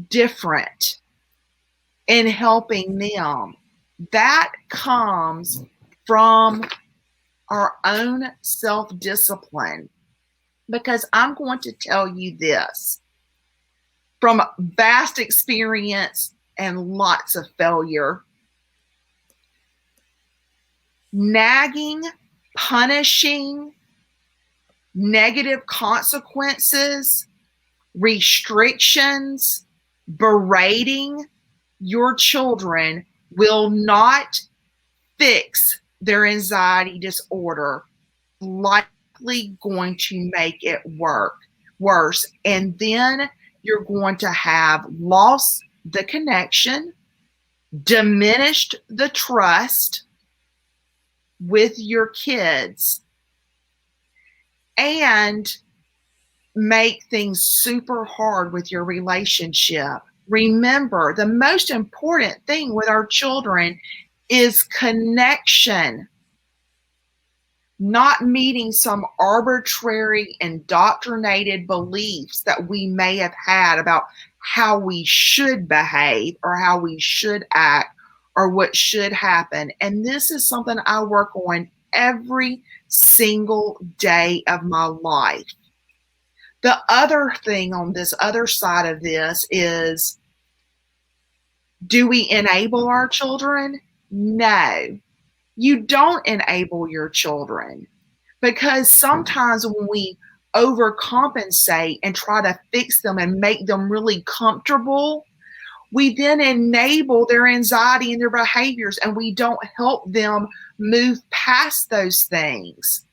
different in helping them That comes from our own self-discipline. Because I'm going to tell you this from vast experience and lots of failure. Nagging, punishing, negative consequences, restrictions, berating your children will not fix their anxiety disorder, likely going to make it worse. And then you're going to have lost the connection, diminished the trust with your kids, and make things super hard with your relationship. Remember, the most important thing with our children is connection, not meeting some arbitrary indoctrinated beliefs that we may have had about how we should behave or how we should act or what should happen. And this is something I work on every single day of my life. The other thing on this other side of this is, do we enable our children? No, you don't enable your children, because sometimes when we overcompensate and try to fix them and make them really comfortable, we then enable their anxiety and their behaviors, and we don't help them move past those things.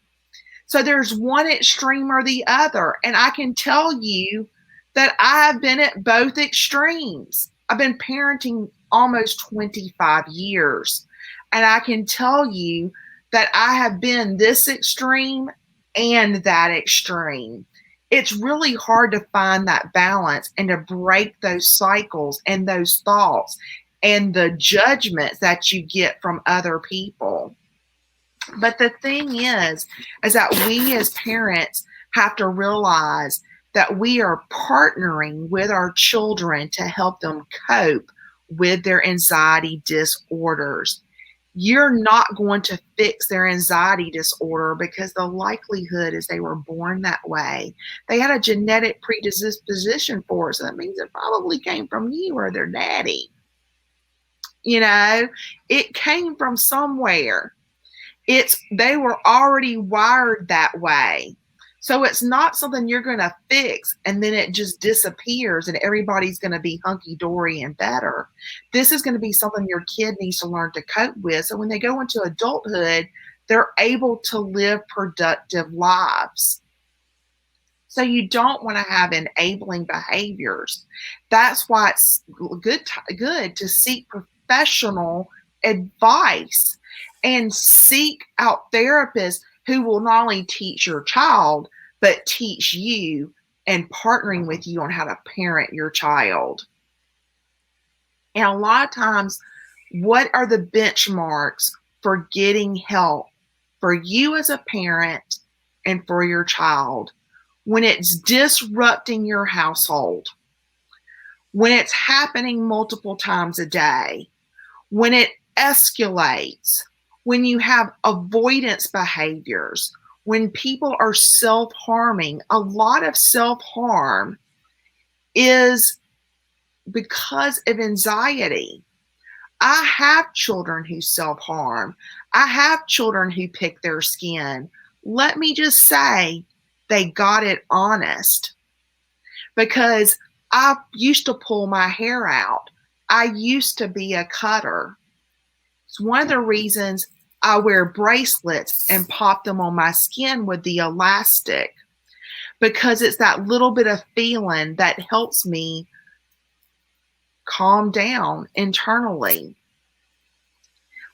So there's one extreme or the other. And I can tell you that I have been at both extremes. I've been parenting almost 25 years. And I can tell you that I have been this extreme and that extreme. It's really hard to find that balance and to break those cycles and those thoughts and the judgments that you get from other people. But the thing is that we as parents have to realize that we are partnering with our children to help them cope with their anxiety disorders. You're not going to fix their anxiety disorder, because the likelihood is they were born that way. They had a genetic predisposition for it, so that means it probably came from you or their daddy. You know, it came from somewhere. They were already wired that way. So it's not something you're going to fix and then it just disappears and everybody's going to be hunky-dory and better. This is going to be something your kid needs to learn to cope with. So when they go into adulthood, they're able to live productive lives. So you don't want to have enabling behaviors. That's why it's good to seek professional advice and seek out therapists who will not only teach your child, but teach you and partnering with you on how to parent your child. And a lot of times, what are the benchmarks for getting help for you as a parent and for your child when it's disrupting your household, when it's happening multiple times a day, when it escalates, when you have avoidance behaviors, when people are self-harming? A lot of self-harm is because of anxiety. I have children who self-harm. I have children who pick their skin. Let me just say, they got it honest, because I used to pull my hair out. I used to be a cutter. It's one of the reasons I wear bracelets and pop them on my skin with the elastic, because it's that little bit of feeling that helps me calm down internally.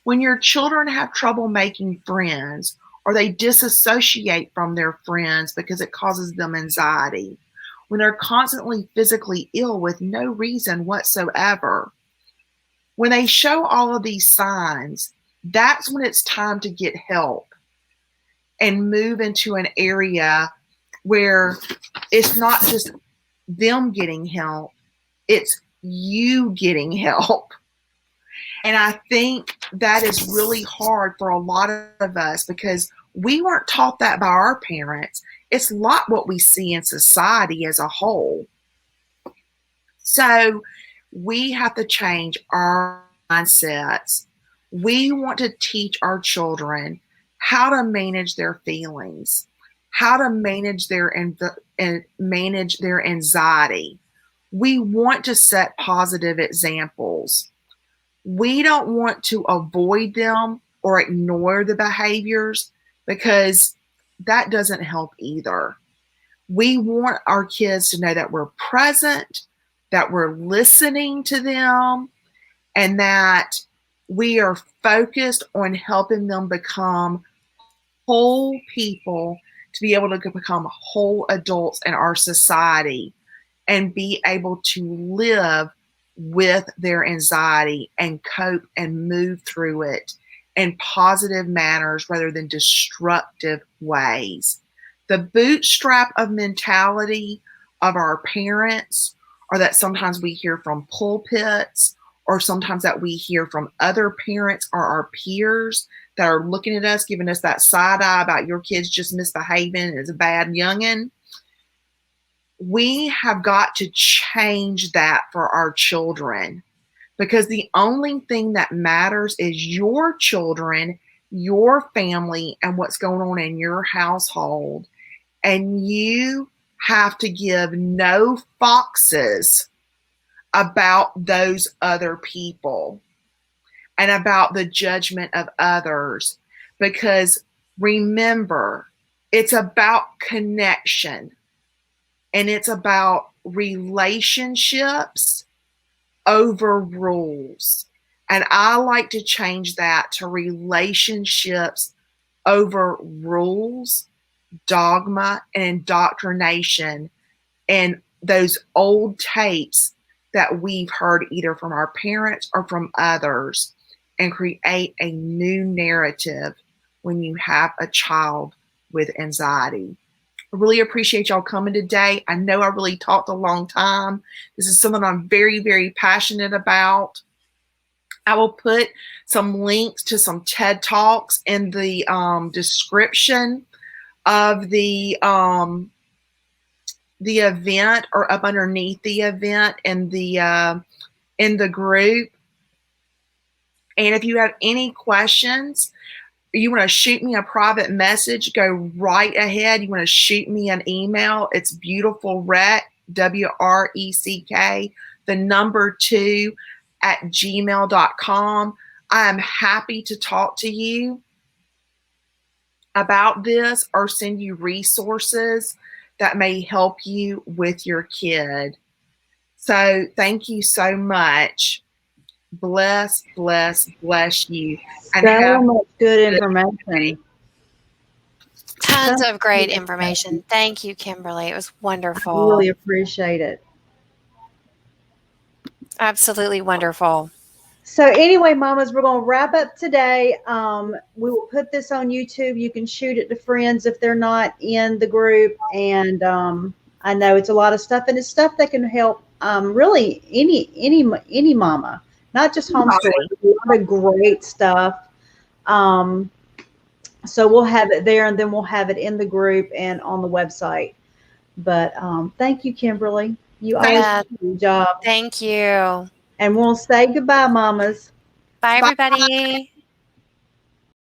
When your children have trouble making friends, or they disassociate from their friends because it causes them anxiety, when they're constantly physically ill with no reason whatsoever, when they show all of these signs, that's when it's time to get help and move into an area where it's not just them getting help, it's you getting help. And I think that is really hard for a lot of us because we weren't taught that by our parents. It's not what we see in society as a whole. So we have to change our mindsets. We want to teach our children how to manage their feelings, how to manage their anxiety. We want to set positive examples. We don't want to avoid them or ignore the behaviors because that doesn't help either. We want our kids to know that we're present, that we're listening to them, and that we are focused on helping them become whole people, to be able to become whole adults in our society and be able to live with their anxiety and cope and move through it in positive manners rather than destructive ways. The bootstrap of mentality of our parents, or that sometimes we hear from pulpits, or sometimes that we hear from other parents or our peers that are looking at us, giving us that side eye about your kids just misbehaving and is a bad youngin'. We have got to change that for our children, because the only thing that matters is your children, your family, and what's going on in your household. And you have to give no foxes about those other people and about the judgment of others. Because remember, it's about connection and it's about relationships over rules. And I like to change that to relationships over rules, dogma, and indoctrination, and those old tapes that we've heard either from our parents or from others, and create a new narrative when you have a child with anxiety. I really appreciate y'all coming today. I know I really talked a long time. This is something I'm very, very passionate about. I will put some links to some TED Talks in the description of the event, or up underneath the event in the group. And if you have any questions, you want to shoot me a private message, go right ahead. You want to shoot me an email. It's beautifulrec, WRECK, the number 2 at gmail.com. I am happy to talk to you about this or send you resources that may help you with your kid. So thank you so much. Bless, bless, bless you. And So much good information. Tons of great information. Thank you, Kimberly. It was I wonderful. really appreciate it. Absolutely wonderful. So anyway, mamas, we're going to wrap up today. We will put this on YouTube. You can shoot it to friends if they're not in the group. And I know it's a lot of stuff, and it's stuff that can help really any mama, not just homeschooling. A lot of great stuff. So we'll have it there, and then we'll have it in the group and on the website. But thank you, Kimberly. You always do a good job. Thank you. And we'll say goodbye, mamas. Bye, everybody.